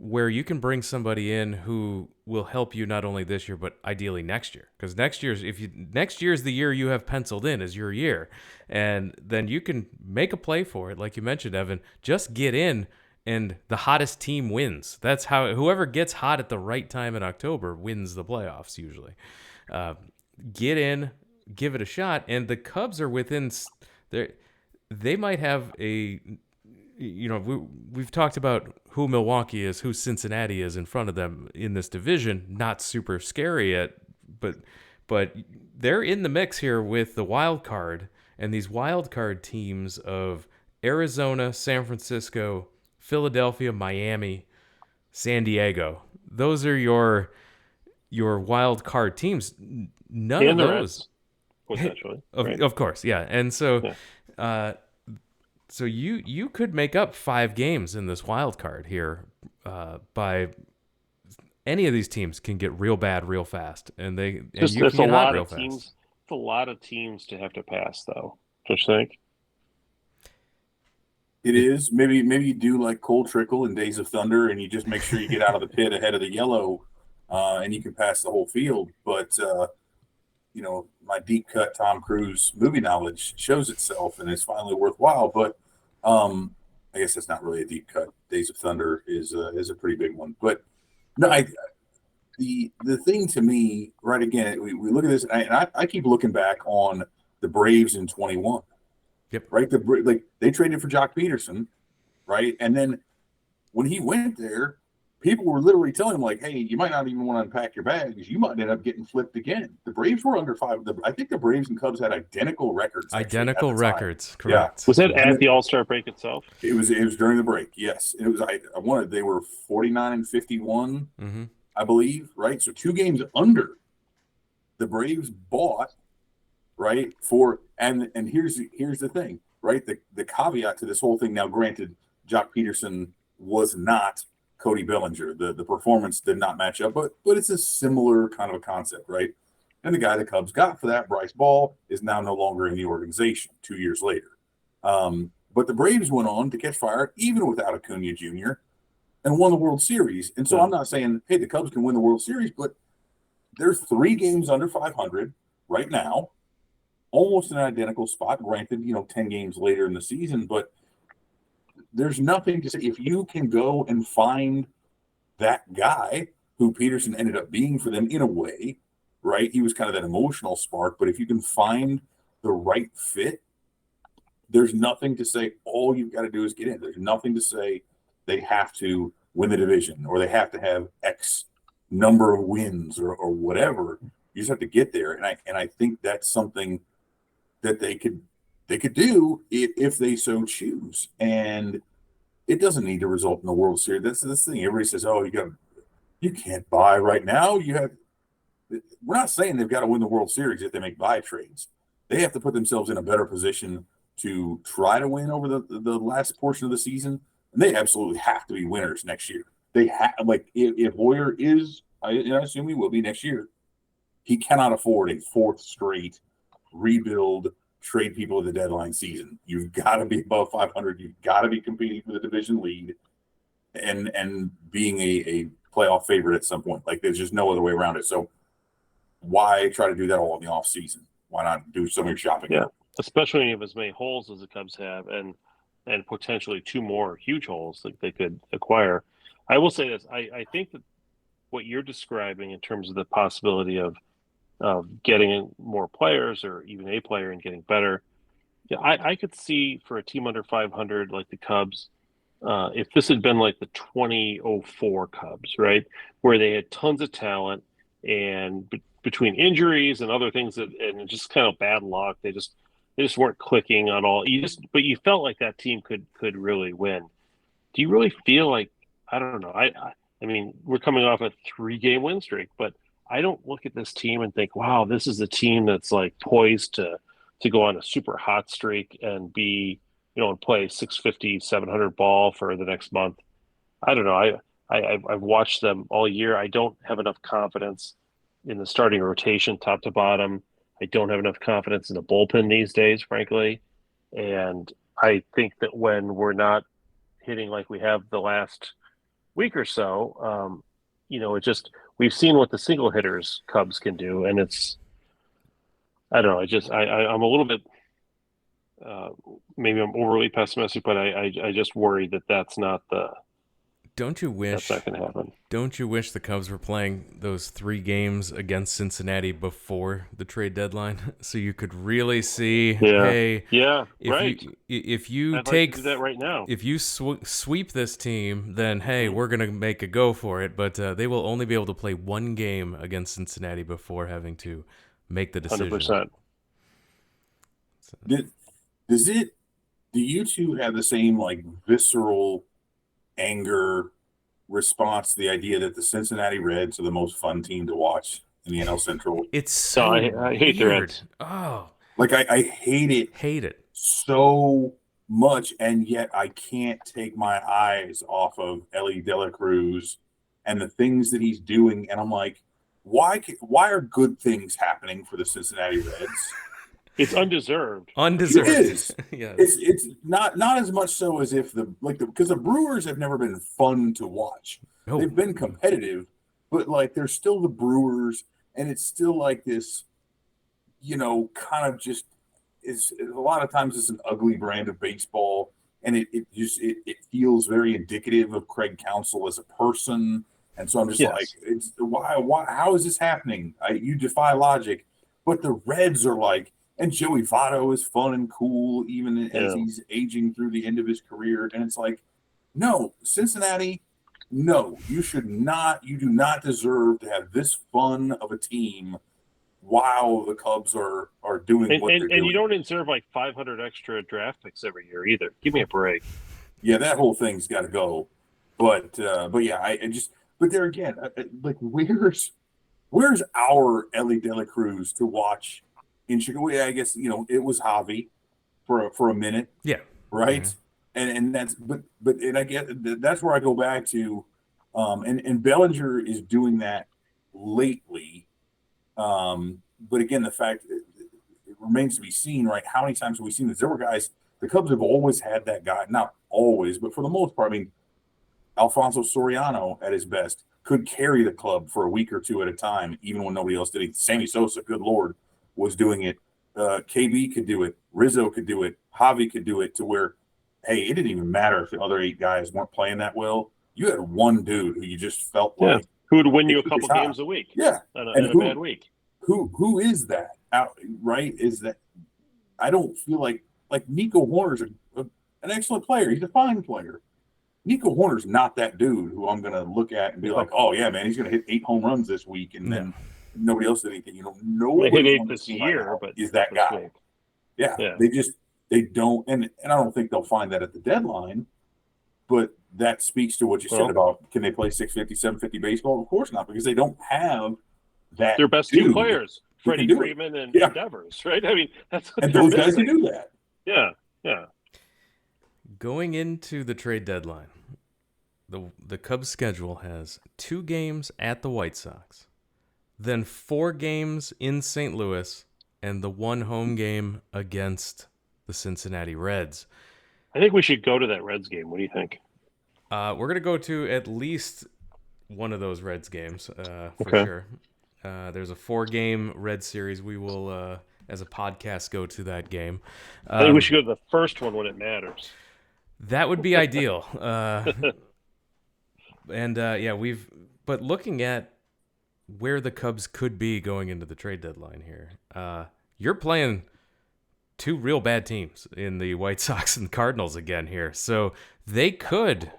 where you can bring somebody in who will help you not only this year, but ideally next year. Because next year's the year you have penciled in as your year. And then you can make a play for it. Like you mentioned, Evan, just get in and the hottest team wins. That's how whoever gets hot at the right time in October wins the playoffs usually. Get in, give it a shot. And the Cubs are within, they might have we've talked about who Milwaukee is, who Cincinnati is in front of them in this division. Not super scary yet, but they're in the mix here with the wild card, and these wild card teams of Arizona, San Francisco, Philadelphia, Miami, San Diego. Those are your wild card teams. None and of the those, Reds, potentially, right? of course, yeah. And so, Yeah. so you could make up 5 games in this wild card here by any of these teams can get real bad real fast, and you It's can a get hot lot real of fast. teams. It's a lot of teams to have to pass, though. Don't you think? It is. Maybe you do like Cold Trickle in Days of Thunder, and you just make sure you get out of the pit ahead of the yellow, and you can pass the whole field. But my deep cut Tom Cruise movie knowledge shows itself, and it's finally worthwhile. But I guess that's not really a deep cut. Days of Thunder is a pretty big one. But no, the thing to me, right? Again, we look at this, and I keep looking back on the Braves in 21. Yep. Right. They traded for Jock Peterson, right? And then when he went there, people were literally telling him like, "Hey, you might not even want to unpack your bags. You might end up getting flipped again." The Braves were under 5. I think the Braves and Cubs had identical records. Identical records, correct. Yeah. Was that at the All-Star break itself? It was during the break. Yes, it was. I wanted. They were 49 and 51, I believe. Right. So 2 games under. The Braves bought. Right and here's the thing, right? The caveat to this whole thing. Now, granted, Jock Peterson was not Cody Bellinger. The performance did not match up, but it's a similar kind of a concept, right? And the guy the Cubs got for that, Bryce Ball, is now no longer in the organization 2 years later. But the Braves went on to catch fire even without Acuna Jr. and won the World Series. And so I'm not saying, hey, the Cubs can win the World Series, but they're 3 games under 500 right now. Almost an identical spot, granted, 10 games later in the season, but there's nothing to say. If you can go and find that guy who Peterson ended up being for them in a way, right? He was kind of that emotional spark, but if you can find the right fit, there's nothing to say all you've got to do is get in. There's nothing to say they have to win the division or they have to have X number of wins or whatever. You just have to get there. And I think that's something that they could do if they so choose. And it doesn't need to result in the World Series. That's the thing. Everybody says, "Oh, you can't buy right now." We're not saying they've got to win the World Series if they make buy trades. They have to put themselves in a better position to try to win over the last portion of the season. And they absolutely have to be winners next year. They have, if Hoyer is, and I assume he will be next year, he cannot afford a 4th straight rebuild, trade people at the deadline season. You've got to be above 500. You've got to be competing for the division lead and being a playoff favorite at some point. There's just no other way around it. So why try to do that all in the off season? Why not do some of your shopping? Yeah, especially when you have as many holes as the Cubs have, and potentially 2 more huge holes that they could acquire. I will say this: I think that what you're describing in terms of the possibility of getting more players or even a player and getting better. Yeah, I could see for a team under 500 like the Cubs, if this had been like the 2004 Cubs, right, where they had tons of talent and between injuries and other things and just kind of bad luck, they just weren't clicking at all. But you felt like that team could really win. Do you really feel like, I don't know. I mean, we're coming off a 3-game win streak, but I don't look at this team and think, wow, this is a team that's poised to go on a super hot streak and be, and play 650, 700 ball for the next month. I don't know. I've watched them all year. I don't have enough confidence in the starting rotation, top to bottom. I don't have enough confidence in the bullpen these days, frankly. And I think that when we're not hitting like we have the last week or so, we've seen what the single hitters Cubs can do, and I don't know. I'm a little bit maybe I'm overly pessimistic, but I just worry that that's not the Don't you wish? That's not going to happen. Don't you wish the Cubs were playing those 3 games against Cincinnati before the trade deadline, so you could really see, hey, if you I'd take like to do that right now. if you sweep this team, then hey, we're gonna make a go for it. But they will only be able to play 1 game against Cincinnati before having to make the decision. 100%. Do you two have the same like visceral anger response to the idea that the Cincinnati Reds are the most fun team to watch in the NL Central? It's so I hate the weird. Reds. Oh, like I hate it. Hate it so much, and yet I can't take my eyes off of Ellie De La Cruz and the things that he's doing. And I'm like, why are good things happening for the Cincinnati Reds? It's undeserved. Undeserved. It is. Yeah. It's not as much so as if because the Brewers have never been fun to watch. No. They've been competitive, but like they're still the Brewers, and it's still like this, kind of just is a lot of times it's an ugly brand of baseball, and it feels very indicative of Craig Counsell as a person. And so I'm just like, it's why how is this happening? You defy logic. But the Reds are like, and Joey Votto is fun and cool, even as he's aging through the end of his career. And it's like, no, Cincinnati, no, you do not deserve to have this fun of a team while the Cubs are doing what they're doing. And you don't deserve like 500 extra draft picks every year either. Give me a break. Yeah, that whole thing's got to go. But yeah, but there again, like where's our Ellie De La Cruz to watch in Chicago? I guess it was Javi for a minute. Yeah. Right. Mm-hmm. And that's but I get that's where I go back to, and Bellinger is doing that lately. But again, the fact it remains to be seen, right? How many times have we seen this? There were guys. The Cubs have always had that guy, not always, but for the most part. I mean, Alfonso Soriano at his best could carry the club for a week or two at a time, even when nobody else did it. Sammy Sosa, good Lord, was doing it. KB could do it. Rizzo could do it. Javi could do it to where, hey, it didn't even matter if the other 8 guys weren't playing that well. You had one dude who you just felt like who would win you a couple games a week. Yeah, in a bad week. Who is that? Right? Is that? I don't feel like Nico Horner's an excellent player. He's a fine player. Nico Horner's not that dude who I'm going to look at and be like, oh, yeah, man, he's going to hit 8 home runs this week, and then nobody else did anything. Nobody hit 8 this year, but is that guy. Yeah, they don't, and I don't think they'll find that at the deadline, but that speaks to what you said about can they play 650, 750 baseball? Of course not, because they don't have that. Their best 2 players, Freddie Freeman and Devers, right? I mean, that's what those guys can do that. Yeah. Going into the trade deadline, the Cubs' schedule has 2 games at the White Sox, then 4 games in St. Louis, and the 1 home game against the Cincinnati Reds. I think we should go to that Reds game. What do you think? We're going to go to at least one of those Reds games for sure. There's a 4-game Reds series. We will, as a podcast, go to that game. I think we should go to the first one when it matters. That would be ideal. But looking at where the Cubs could be going into the trade deadline here, you're playing 2 real bad teams in the White Sox and Cardinals again here. So they could.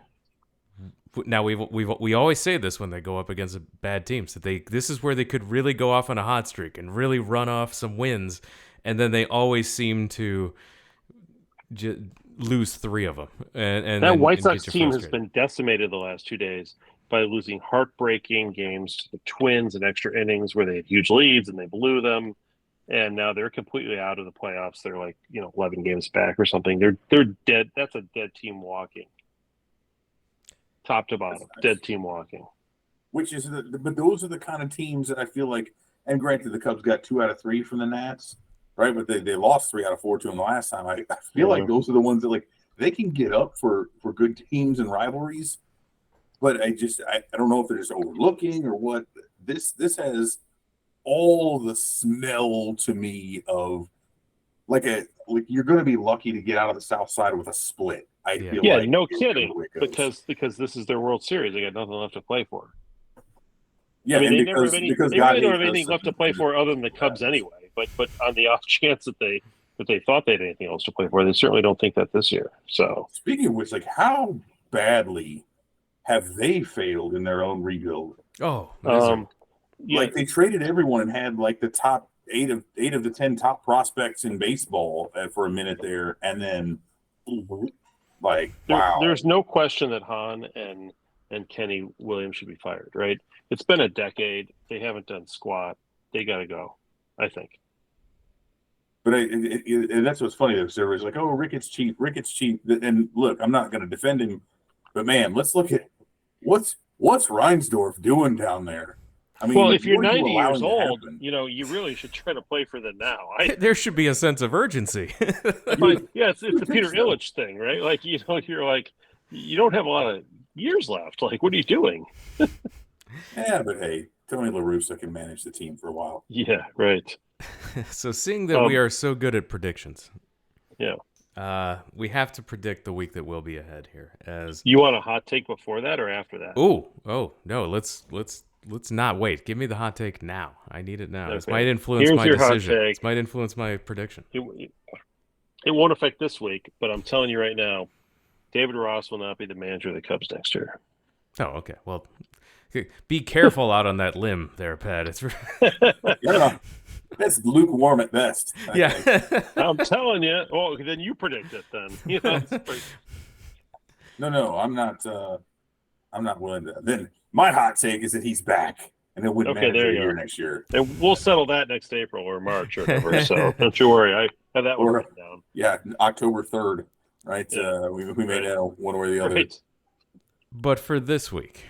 Now we always say this when they go up against bad teams that this is where they could really go off on a hot streak and really run off some wins, and then they always seem to lose 3 of them. And that White Sox team has been decimated the last 2 days by losing heartbreaking games to the Twins in extra innings where they had huge leads and they blew them, and now they're completely out of the playoffs. They're like 11 games back or something. They're dead. That's a dead team walking. Top to bottom, dead team walking. Which is but those are the kind of teams that I feel like. And granted, the Cubs got 2 out of 3 from the Nats, right? But they lost 3 out of 4 to them the last time. I feel like those are the ones that they can get up for good teams and rivalries. But I don't know if they're just overlooking or what. This has all the smell to me of like you're going to be lucky to get out of the South Side with a split. I feel Yeah, like no is kidding. where it goes. Because this is their World Series, they got nothing left to play for. Yeah, I mean, and they never have because they God really don't hates have us, anything left to and play for other than the Cubs anyway. But on the off chance that they thought they had anything else to play for, they certainly don't think that this year. So speaking of which, like, how badly have they failed in their own rebuild? Oh, misery. Yeah, Like, they traded everyone and had like the top eight of the 10 top prospects in baseball for a minute there, and then like, wow. there's no question that Hahn and Kenny Williams should be fired, right? It's been a decade. They haven't done squat. They got to go, I think. But and that's what's funny. Though, everybody's like, "Oh, Ricketts cheap. Ricketts cheap." And look, I'm not going to defend him, but man, let's look at what's Reinsdorf doing down there. I mean, well, if you're what are you 90 years allowing to old, happen? you really should try to play for them now. There should be a sense of urgency. Yeah, it's the think Peter so. Illich thing, right? Like, you're like, you don't have a lot of years left. Like, what are you doing? Yeah, but hey, Tony La Russa can manage the team for a while. Yeah, right. So seeing that we are so good at predictions, Yeah. we have to predict the week that will be ahead here. As You want a hot take before that or after that? oh no, let's not wait. Give me the hot take now. I need it now. This Okay. might influence Here's my your hot decision. take. This might influence my prediction. It won't affect this week, but I'm telling you right now, David Ross will not be the manager of the Cubs next year. Oh, okay. Well, be careful out on that limb there, Pat. It's Yeah, that's lukewarm at best. yeah. I'm telling you. Well, then you predict it. Then No, I'm not. I'm not willing to. Then my hot take is that he's back, and it wouldn't Okay, matter there you year go. next year. And we'll settle that next April or March or whatever. So don't you worry. I have that one Or- written down. Yeah, October 3rd, right? Yeah. We may know one or the other. Right. But for this week,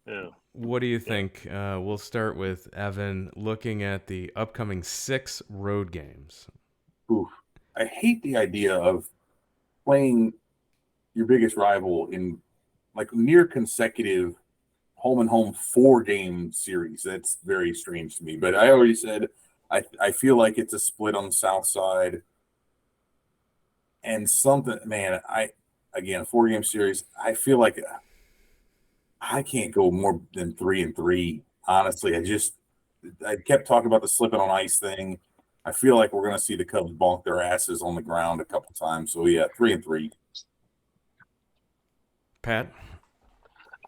Yeah. what do you think? We'll start with Evan looking at the upcoming 6 road games. Oof. I hate the idea of playing your biggest rival in like near consecutive home and home 4-game series. That's very strange to me. But I already said I feel like it's a split on the south side. And something, man, again, a 4-game series, I feel like I can't go more than 3-3. Honestly, I kept talking about the slipping on ice thing. I feel like we're going to see the Cubs bonk their asses on the ground a couple times. So yeah, 3-3. Pat?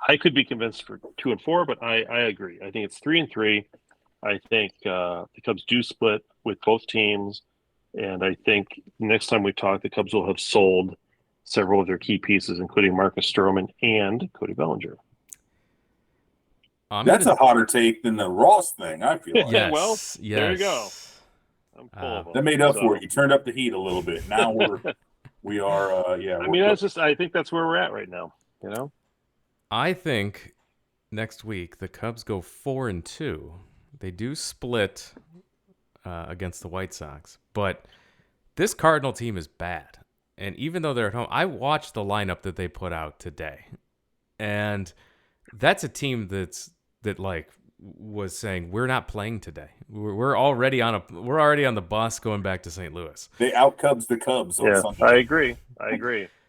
I could be convinced for 2-4, but I agree. I think it's 3-3. I think the Cubs do split with both teams, and I think next time we talk, the Cubs will have sold several of their key pieces, including Marcus Stroman and Cody Bellinger. That's a hotter take than the Ross thing, I feel like. Yeah, well, there you go. I'm full of them. That made up for it. You turned up the heat a little bit. Now we are. I mean, I think that's where we're at right now. You know, I think next week the Cubs go 4-2. They do split against the White Sox, but this Cardinal team is bad. And even though they're at home, I watched the lineup that they put out today, and that's a team that was saying we're not playing today. We're already on the bus going back to St. Louis. They out Cubs the Cubs. Yeah, I agree.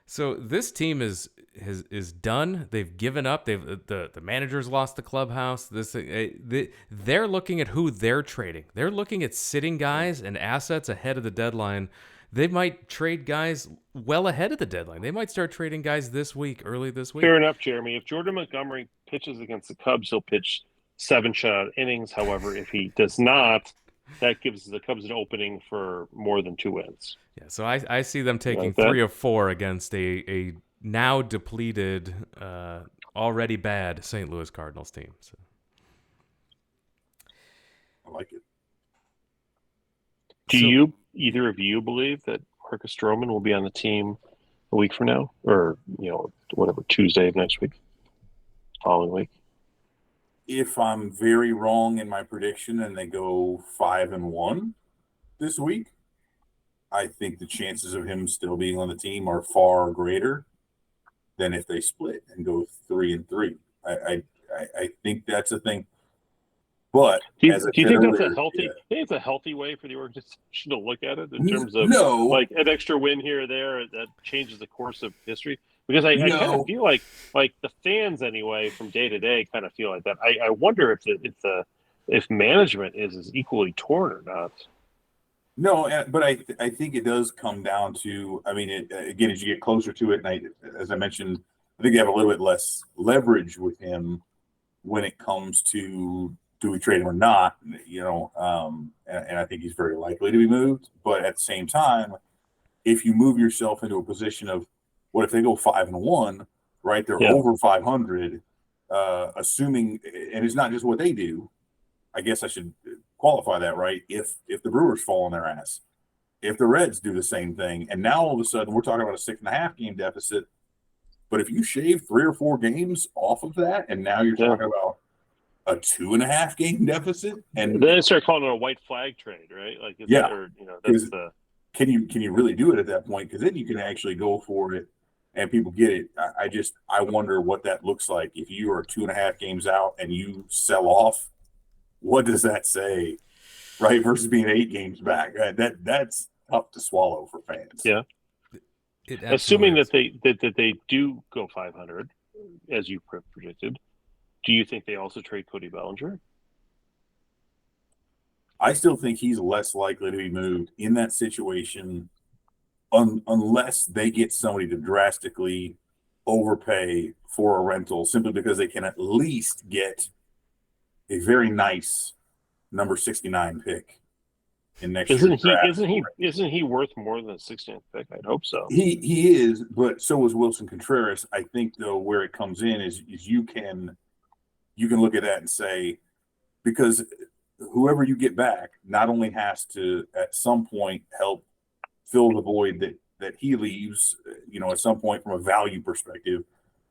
So this team is done. They've given up. The managers lost the clubhouse. They're looking at who they're trading. They're looking at sitting guys and assets ahead of the deadline. They might trade guys well ahead of the deadline. They might start trading guys early this week. Fair enough, Jeremy. If Jordan Montgomery pitches against the Cubs, he'll pitch 7 shutout innings. However, if he does not, that gives the Cubs an opening for more than 2 wins. Yeah, so I see them taking Like that? 3 or 4 against a now depleted, already bad St. Louis Cardinals team. So. I like it. Do either of you believe that Marcus Stroman will be on the team a week from now, or whatever, Tuesday of next week, following week? If I'm very wrong in my prediction and they go 5-1 this week, I think the chances of him still being on the team are far greater than if they split and go 3-3. I think that's a thing. But Do as I you said think that's earlier, a healthy? yeah. I think it's a healthy way for the organization to look at it in terms of No, like an extra win here or there that changes the course of history. Because I kind of no. feel like the fans anyway from day to day kind of feel like that. I wonder if management is as equally torn or not. No, but I think it does come down to, I mean, again, as you get closer to it, and as I mentioned, I think you have a little bit less leverage with him when it comes to do we trade him or not, and I think he's very likely to be moved. But at the same time, if you move yourself into a position of what if they go 5-1, right? They're Yeah. over 500, assuming, and it's not just what they do. I guess I should qualify that, right? If the Brewers fall on their ass, if the Reds do the same thing, and now all of a sudden we're talking about a 6.5 game deficit. But if you shave 3 or 4 games off of that, and now you're talking about a 2.5 game deficit, and then they start calling it a white flag trade, right? Like, that's the. Can you really do it at that point? Because then you can actually go for it, and people get it. I wonder what that looks like if you are 2.5 games out and you sell off. What does that say, right? Versus being 8 games back, that's tough to swallow for fans. Yeah. Assuming that they do go 500, as you predicted, do you think they also trade Cody Bellinger? I still think he's less likely to be moved in that situation unless they get somebody to drastically overpay for a rental simply because they can at least get a very nice number 69 pick in next year's draft. Isn't he worth more than a 69th pick? I'd hope so. He is, but so is Wilson Contreras. I think though where it comes in is you can look at that and say, because whoever you get back not only has to at some point help fill the void that he leaves, at some point from a value perspective,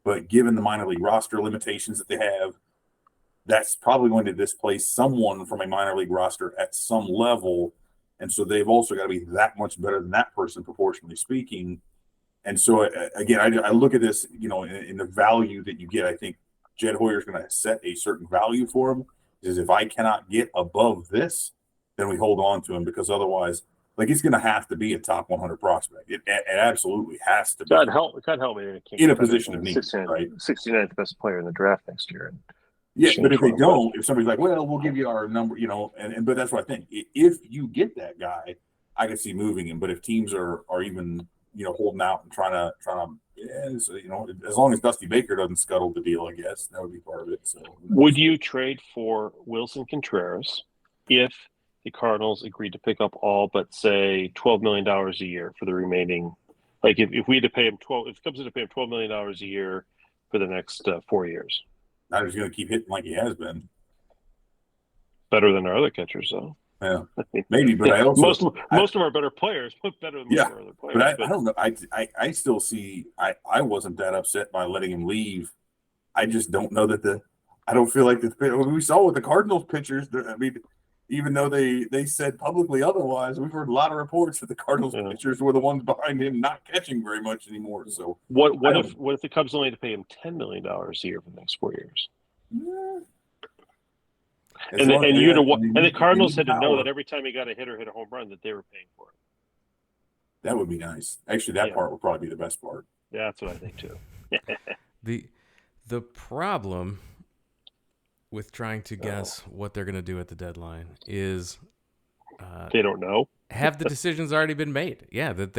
but given the minor league roster limitations that they have, that's probably going to displace someone from a minor league roster at some level. And so they've also got to be that much better than that person, proportionally speaking. And so, again, I look at this, in the value that you get. I think Jed Hoyer is going to set a certain value for him. Is if I cannot get above this, then we hold on to him, because otherwise, like, he's going to have to be a top 100 prospect. It absolutely has to be. God help me. In a position of need, right? 69th best player in the draft next year. Yeah, but if they don't, if somebody's like, well, we'll give you our number, but that's what I think. If you get that guy, I can see moving him. But if teams are even, holding out and trying to, as long as Dusty Baker doesn't scuttle the deal, I guess that would be part of it. So, would you trade for Wilson Contreras if the Cardinals agreed to pick up all but say $12 million a year for the remaining? Like, if we had to pay him if it comes to pay him $12 million a year for the next 4 years. Now he's going to keep hitting like he has been. Better than our other catchers, though. Yeah, maybe, but I also most of our better players, but better than most of our other players. But I don't know. I still see. I wasn't that upset by letting him leave. I just don't know that I don't feel like we saw with the Cardinals pitchers. I mean, even though they said publicly otherwise, we've heard a lot of reports that the Cardinals pitchers were the ones behind him not catching very much anymore. So what if the Cubs only had to pay him $10 million a year for the next 4 years? Yeah. And the Cardinals had to know that every time he got a hit a home run, that they were paying for it. That would be nice. Actually, that part would probably be the best part. Yeah, that's what I think too. The problem with trying to guess what they're going to do at the deadline is they don't know. Have the decisions already been made? Yeah, that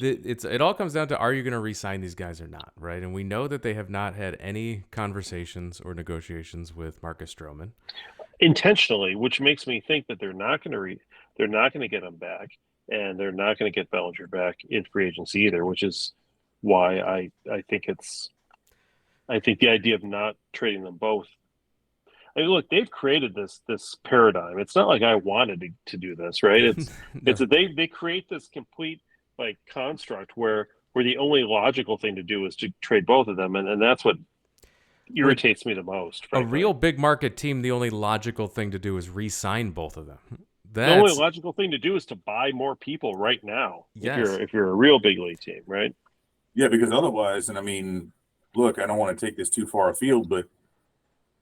it all comes down to, are you going to re-sign these guys or not, right? And we know that they have not had any conversations or negotiations with Marcus Stroman intentionally, which makes me think that they're not going to get him back, and they're not going to get Bellinger back in free agency either, which is why I think the idea of not trading them both. I mean, look, they've created this paradigm. It's not like I wanted to do this, right? They create this complete construct where the only logical thing to do is to trade both of them, and that's what irritates me the most. Frankly. A real big market team, the only logical thing to do is re-sign both of them. The only logical thing to do is to buy more people right now. Yes. If you're a real big league team, right? Yeah, because otherwise, and I mean, look, I don't want to take this too far afield, but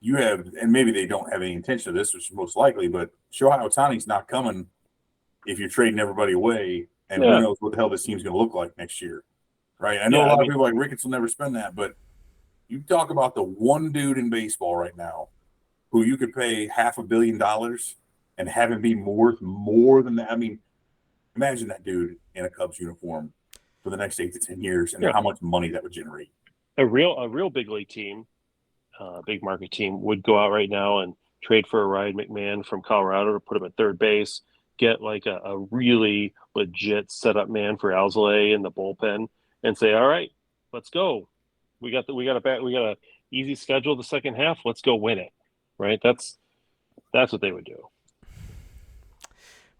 you have, and maybe they don't have any intention of this, which is most likely, but Shohei Ohtani's not coming if you're trading everybody away, and who knows what the hell this team's going to look like next year, right? I know a lot of people like Ricketts will never spend that, but you talk about the one dude in baseball right now who you could pay $500 million and have him be worth more than that. I mean, imagine that dude in a Cubs uniform for the next 8 to 10 years, and how much money that would generate. A real big league team, big market team would go out right now and trade for a Ryan McMahon from Colorado to put him at third base, get like a really legit setup man for Alzolay in the bullpen, and say, all right, let's go. We got a easy schedule the second half. Let's go win it. Right? That's what they would do.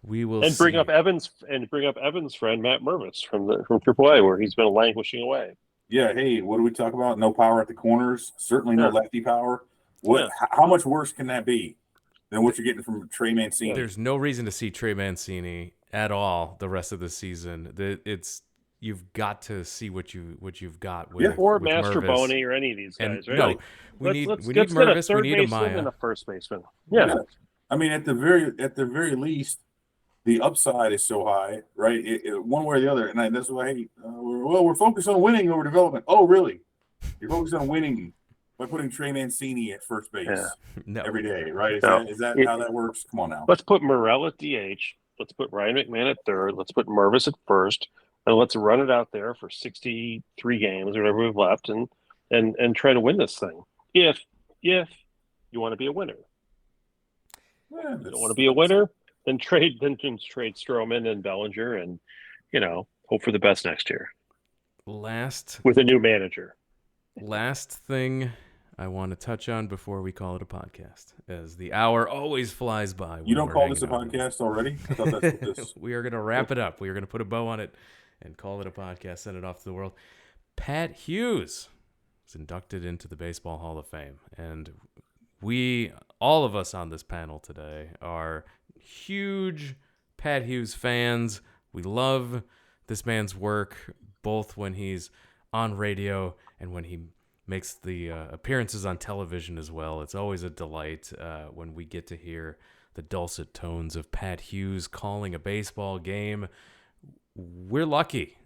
We will bring up Evans' friend Matt Mervis from AAA, where he's been languishing away. Yeah. Hey, what do we talk about? No power at the corners. Certainly no lefty power. What? Yeah. How much worse can that be than what you're getting from Trey Mancini? There's no reason to see Trey Mancini at all the rest of the season. You've got to see what you've got with or with Mastroboni or any of these guys, right? No, we need Mervis. We need a Maya and a first baseman. Yeah. I mean, at the very least, the upside is so high, right? One way or the other, and that's why we're focused on winning over development. Oh, really? You're focused on winning by putting Trey Mancini at first base every day, right? Is that how that works? Come on now. Let's put Morel at DH. Let's put Ryan McMahon at third. Let's put Mervis at first. And let's run it out there for 63 games or whatever we've left and try to win this thing. If you want to be a winner. Yeah, if you don't want to be a winner, then trade Stroman and Bellinger and, hope for the best next year. With a new manager. Last thing I want to touch on before we call it a podcast, as the hour always flies by. You don't call this a podcast already? I thought that's what this... We are going to wrap it up. We are going to put a bow on it and call it a podcast, send it off to the world. Pat Hughes is inducted into the Baseball Hall of Fame. And all of us on this panel today, are huge Pat Hughes fans. We love this man's work, both when he's on radio and when he makes the appearances on television as well. It's always a delight when we get to hear the dulcet tones of Pat Hughes calling a baseball game. We're lucky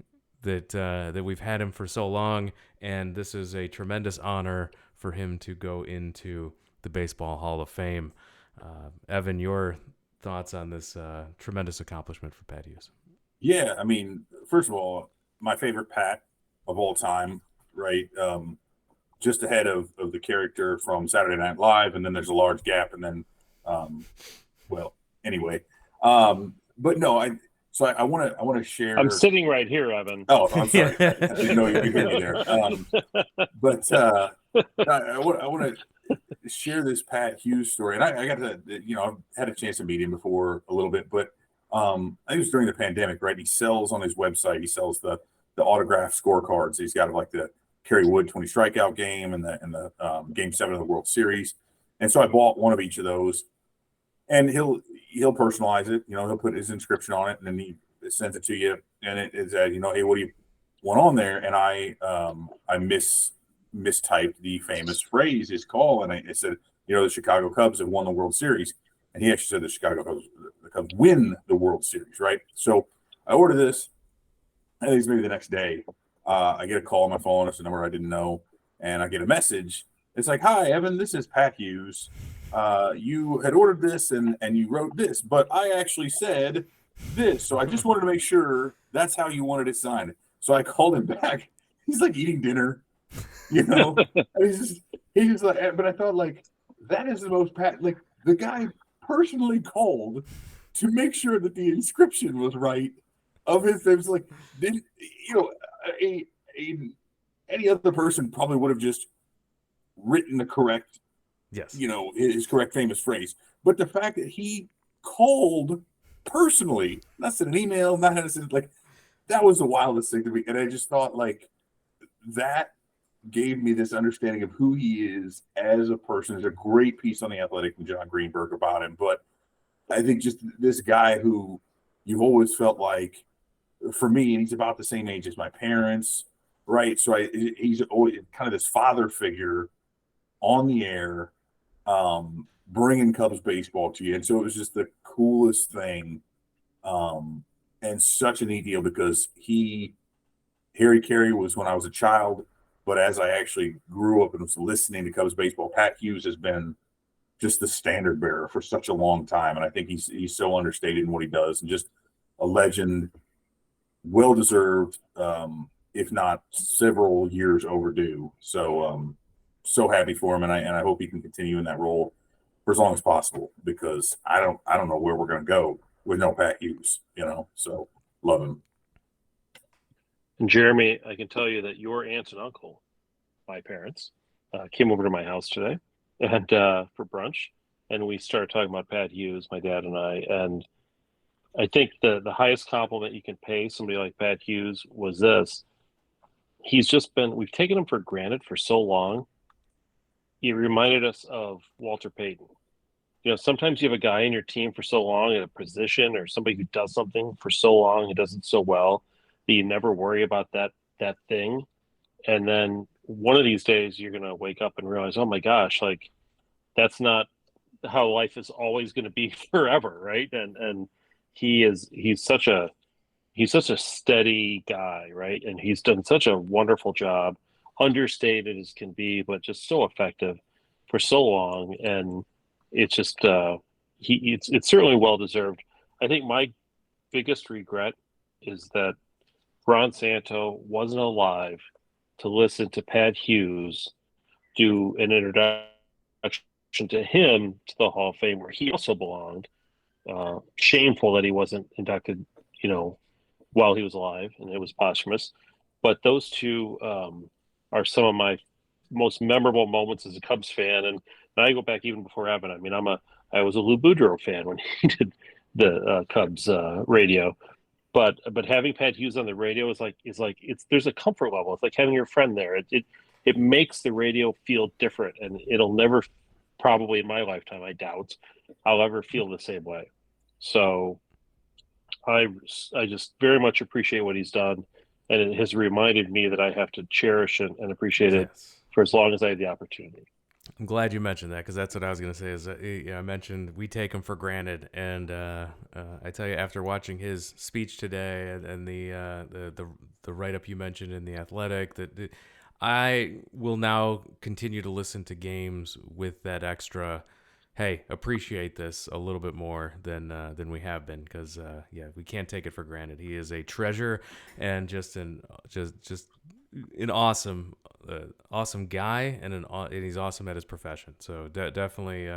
that we've had him for so long, and this is a tremendous honor for him to go into the Baseball Hall of Fame. Evan, your thoughts on this tremendous accomplishment for Pat Hughes? Yeah, I mean, first of all, my favorite Pat of all time, right? Just ahead of the character from Saturday Night Live, and then there's a large gap, and then, anyway. But no, I want to share. I'm sitting right here, Evan. Oh, I'm sorry. I didn't know you could hear me there. I want to share this Pat Hughes story, and I got to, I've had a chance to meet him before a little bit, but I think it was during the pandemic, right? He sells on his website. He sells the autographed scorecards. He's got like the Kerry Wood 20 strikeout game and the Game 7 of the World Series, and so I bought one of each of those. And he'll personalize it, he'll put his inscription on it, and then he sends it to you, and it is hey, what do you want on there? And I mistyped the famous phrase, his call, and I said, the Chicago Cubs have won the World Series, and he actually said the Cubs win the World Series, right? So I order this, I think it's maybe the next day. I get a call on my phone. It's a number I didn't know, and I get a message. It's like, "Hi, Evan, this is Pat Hughes. You had ordered this and you wrote this, but I actually said this. So I just wanted to make sure that's how you wanted it signed." So I called him back. He's like eating dinner, and he's just like, but I thought like, that is the most Pat, like the guy personally called to make sure that the inscription was right of his. It was like, any other person probably would have just written the correct, his correct famous phrase. But the fact that he called personally, not sent an email, not had to like, that was the wildest thing to me. And I just thought like that gave me this understanding of who he is as a person. There's a great piece on The Athletic from John Greenberg about him. But I think just this guy who you've always felt like, for me, and he's about the same age as my parents, right? So he's always kind of this father figure on the air, bringing Cubs baseball to you. And so it was just the coolest thing, and such a neat deal because Harry Carey was when I was a child, but as I actually grew up and was listening to Cubs baseball, Pat Hughes has been just the standard bearer for such a long time. And I think he's so understated in what he does and just a legend, well-deserved, if not several years overdue. So so happy for him. And I hope he can continue in that role for as long as possible because I don't know where we're going to go with no Pat Hughes, so love him. And Jeremy, I can tell you that your aunt and uncle, my parents, came over to my house today and for brunch, and we started talking about Pat Hughes, my dad and I. And I think the highest compliment you can pay somebody like Pat Hughes was this. We've taken him for granted for so long. He reminded us of Walter Payton. Sometimes you have a guy in your team for so long at a position or somebody who does something for so long, who does it so well, that you never worry about that thing. And then one of these days you're going to wake up and realize, oh my gosh, like that's not how life is always going to be forever. Right. And he's such a steady guy. Right. And he's done such a wonderful job, understated as can be, but just so effective for so long. And it's just, it's certainly well-deserved. I think my biggest regret is that Ron Santo wasn't alive to listen to Pat Hughes do an introduction to him to the Hall of Fame where he also belonged. Shameful that he wasn't inducted, while he was alive, and it was posthumous. But those two are some of my most memorable moments as a Cubs fan. And I go back even before Evan. I mean, I was a Lou Boudreau fan when he did the Cubs radio. But having Pat Hughes on the radio there's a comfort level. It's like having your friend there. It makes the radio feel different, and it'll never, probably in my lifetime, I doubt, I'll ever feel the same way. So I just very much appreciate what he's done, and it has reminded me that I have to cherish and appreciate it for as long as I had the opportunity. I'm glad you mentioned that because that's what I was going to say. Is I mentioned we take him for granted, and I tell you, after watching his speech today and the write-up you mentioned in the Athletic, that I will now continue to listen to games with that extra. Hey, appreciate this a little bit more than we have been because we can't take it for granted. He is a treasure and just an awesome guy and he's awesome at his profession. So definitely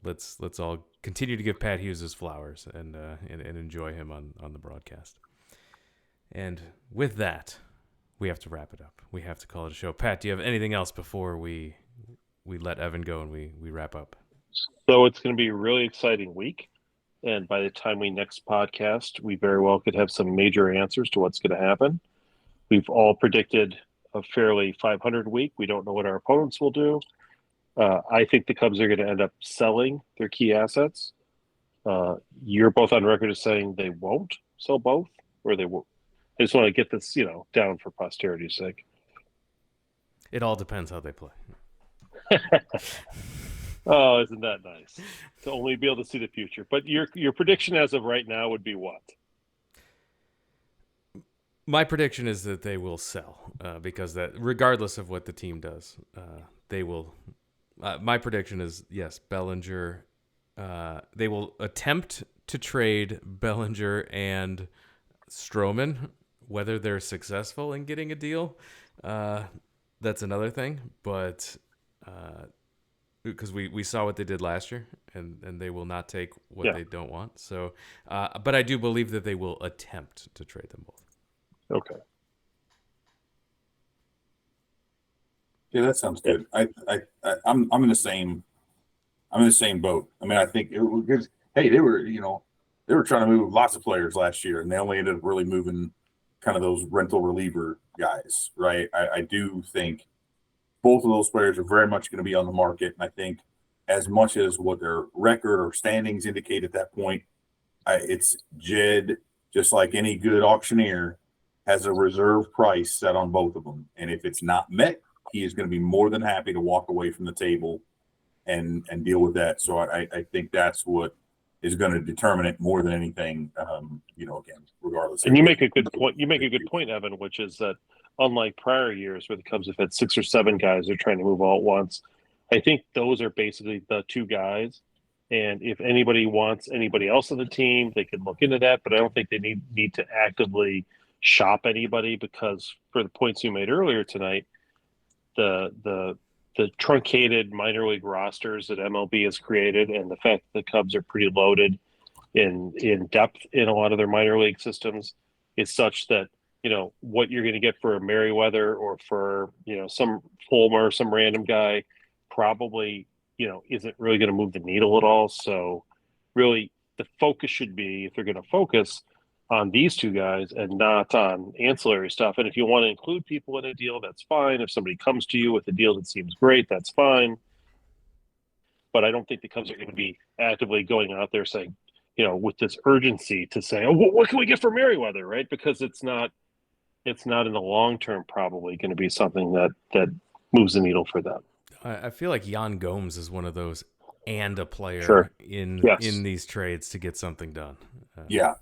let's all continue to give Pat Hughes his flowers and enjoy him on the broadcast. And with that, we have to wrap it up. We have to call it a show. Pat, do you have anything else before we let Evan go and we wrap up? So it's going to be a really exciting week. And by the time we next podcast, we very well could have some major answers to what's going to happen. We've all predicted a fairly 500 week. We don't know what our opponents will do. I think the Cubs are going to end up selling their key assets. You're both on record as saying they won't sell both, or they will. I just want to get this, down for posterity's sake. It all depends how they play. Oh, isn't that nice to only be able to see the future? But your prediction as of right now would be what? My prediction is that they will sell because that regardless of what the team does, they will. My prediction is yes, Bellinger. They will attempt to trade Bellinger and Stroman. Whether they're successful in getting a deal, that's another thing. But because we saw what they did last year, and they will not take what they don't want. So, but I do believe that they will attempt to trade them both. Okay. Yeah, that sounds good. I'm in the same boat. I mean, I think they were trying to move lots of players last year, and they only ended up really moving kind of those rental reliever guys, right? I do think both of those players are very much going to be on the market, and I think as much as what their record or standings indicate at that point, it's Jed, just like any good auctioneer, has a reserve price set on both of them. And if it's not met, he is going to be more than happy to walk away from the table and deal with that. So I think that's what is going to determine it more than anything. Again, regardless. And you make a good point. You make a good point, Evan, which is that unlike prior years where the Cubs have had 6 or 7 guys they're trying to move all at once, I think those are basically the 2 guys. And if anybody wants anybody else on the team, they can look into that. But I don't think they need to actively shop anybody, because for the points you made earlier tonight, the truncated minor league rosters that MLB has created, and the fact that the Cubs are pretty loaded in depth in a lot of their minor league systems, is such that what you're going to get for a Merriweather or for some Fulmer, some random guy, probably isn't really going to move the needle at all. So really the focus should be, if they're going to focus, on these 2 guys and not on ancillary stuff. And if you want to include people in a deal, that's fine. If somebody comes to you with a deal that seems great, that's fine. But I don't think the Cubs are going to be actively going out there saying, with this urgency to say, oh, what can we get for Merriweather, right? Because it's not in the long term probably going to be something that moves the needle for them. I feel like Jan Gomes is one of those and a player in these trades to get something done.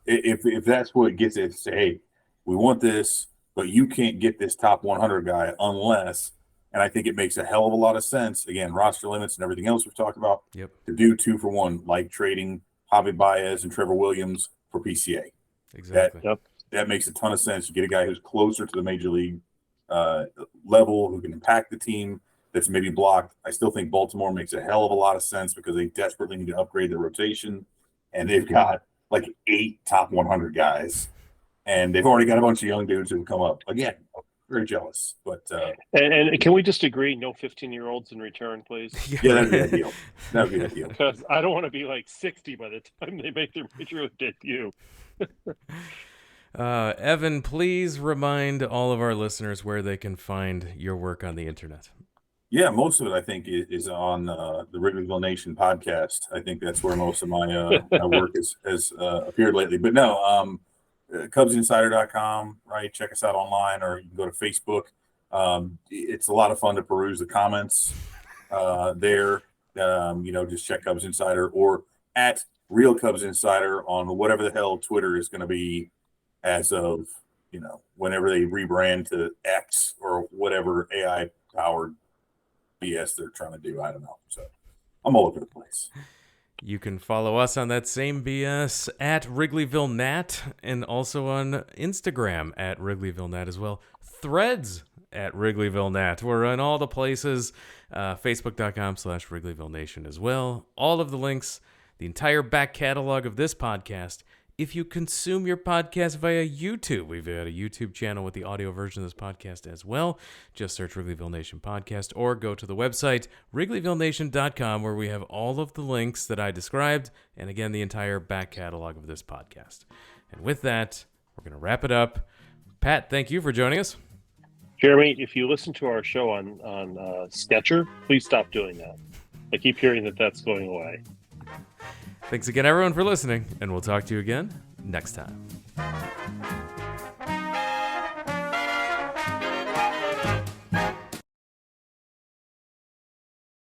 If that's what gets it, say, hey, we want this, but you can't get this top 100 guy unless, and I think it makes a hell of a lot of sense, again, roster limits and everything else we've talked about, to do 2 for 1, like trading Javi Baez and Trevor Williams for PCA. Exactly. That makes a ton of sense. You get a guy who's closer to the major league level, who can impact the team, that's maybe blocked. I still think Baltimore makes a hell of a lot of sense because they desperately need to upgrade their rotation, and they've got like 8 top 100 guys, and they've already got a bunch of young dudes who can come up. Again, very jealous, but and can we just agree, no 15-year-olds in return, please? That'd be ideal. That'd be ideal. Because I don't want to be like 60 by the time they make their major league debut. Evan, please remind all of our listeners where they can find your work on the internet. Yeah, most of it I think is on the Wrigleyville Nation podcast. I think that's where most of my work has appeared lately. But no, CubsInsider.com, right? Check us out online, or you can go to Facebook. It's a lot of fun to peruse the comments there. Just check Cubs Insider or at Real Cubs Insider on whatever the hell Twitter is going to be as of whenever they rebrand to X or whatever AI powered BS they're trying to do. I don't know. So I'm all over the place. You can follow us on that same BS at Wrigleyville Nat, and also on Instagram at Wrigleyville Nat as well. Threads at Wrigleyville Nat. We're in all the places. Facebook.com/Wrigleyville Nation as well. All of the links, the entire back catalog of this podcast. If you consume your podcast via YouTube, we've got a YouTube channel with the audio version of this podcast as well. Just search Wrigleyville Nation Podcast, or go to the website, WrigleyvilleNation.com, where we have all of the links that I described, and again, the entire back catalog of this podcast. And with that, we're going to wrap it up. Pat, thank you for joining us. Jeremy, if you listen to our show on Sketcher, please stop doing that. I keep hearing that that's going away. Thanks again, everyone, for listening, and we'll talk to you again next time.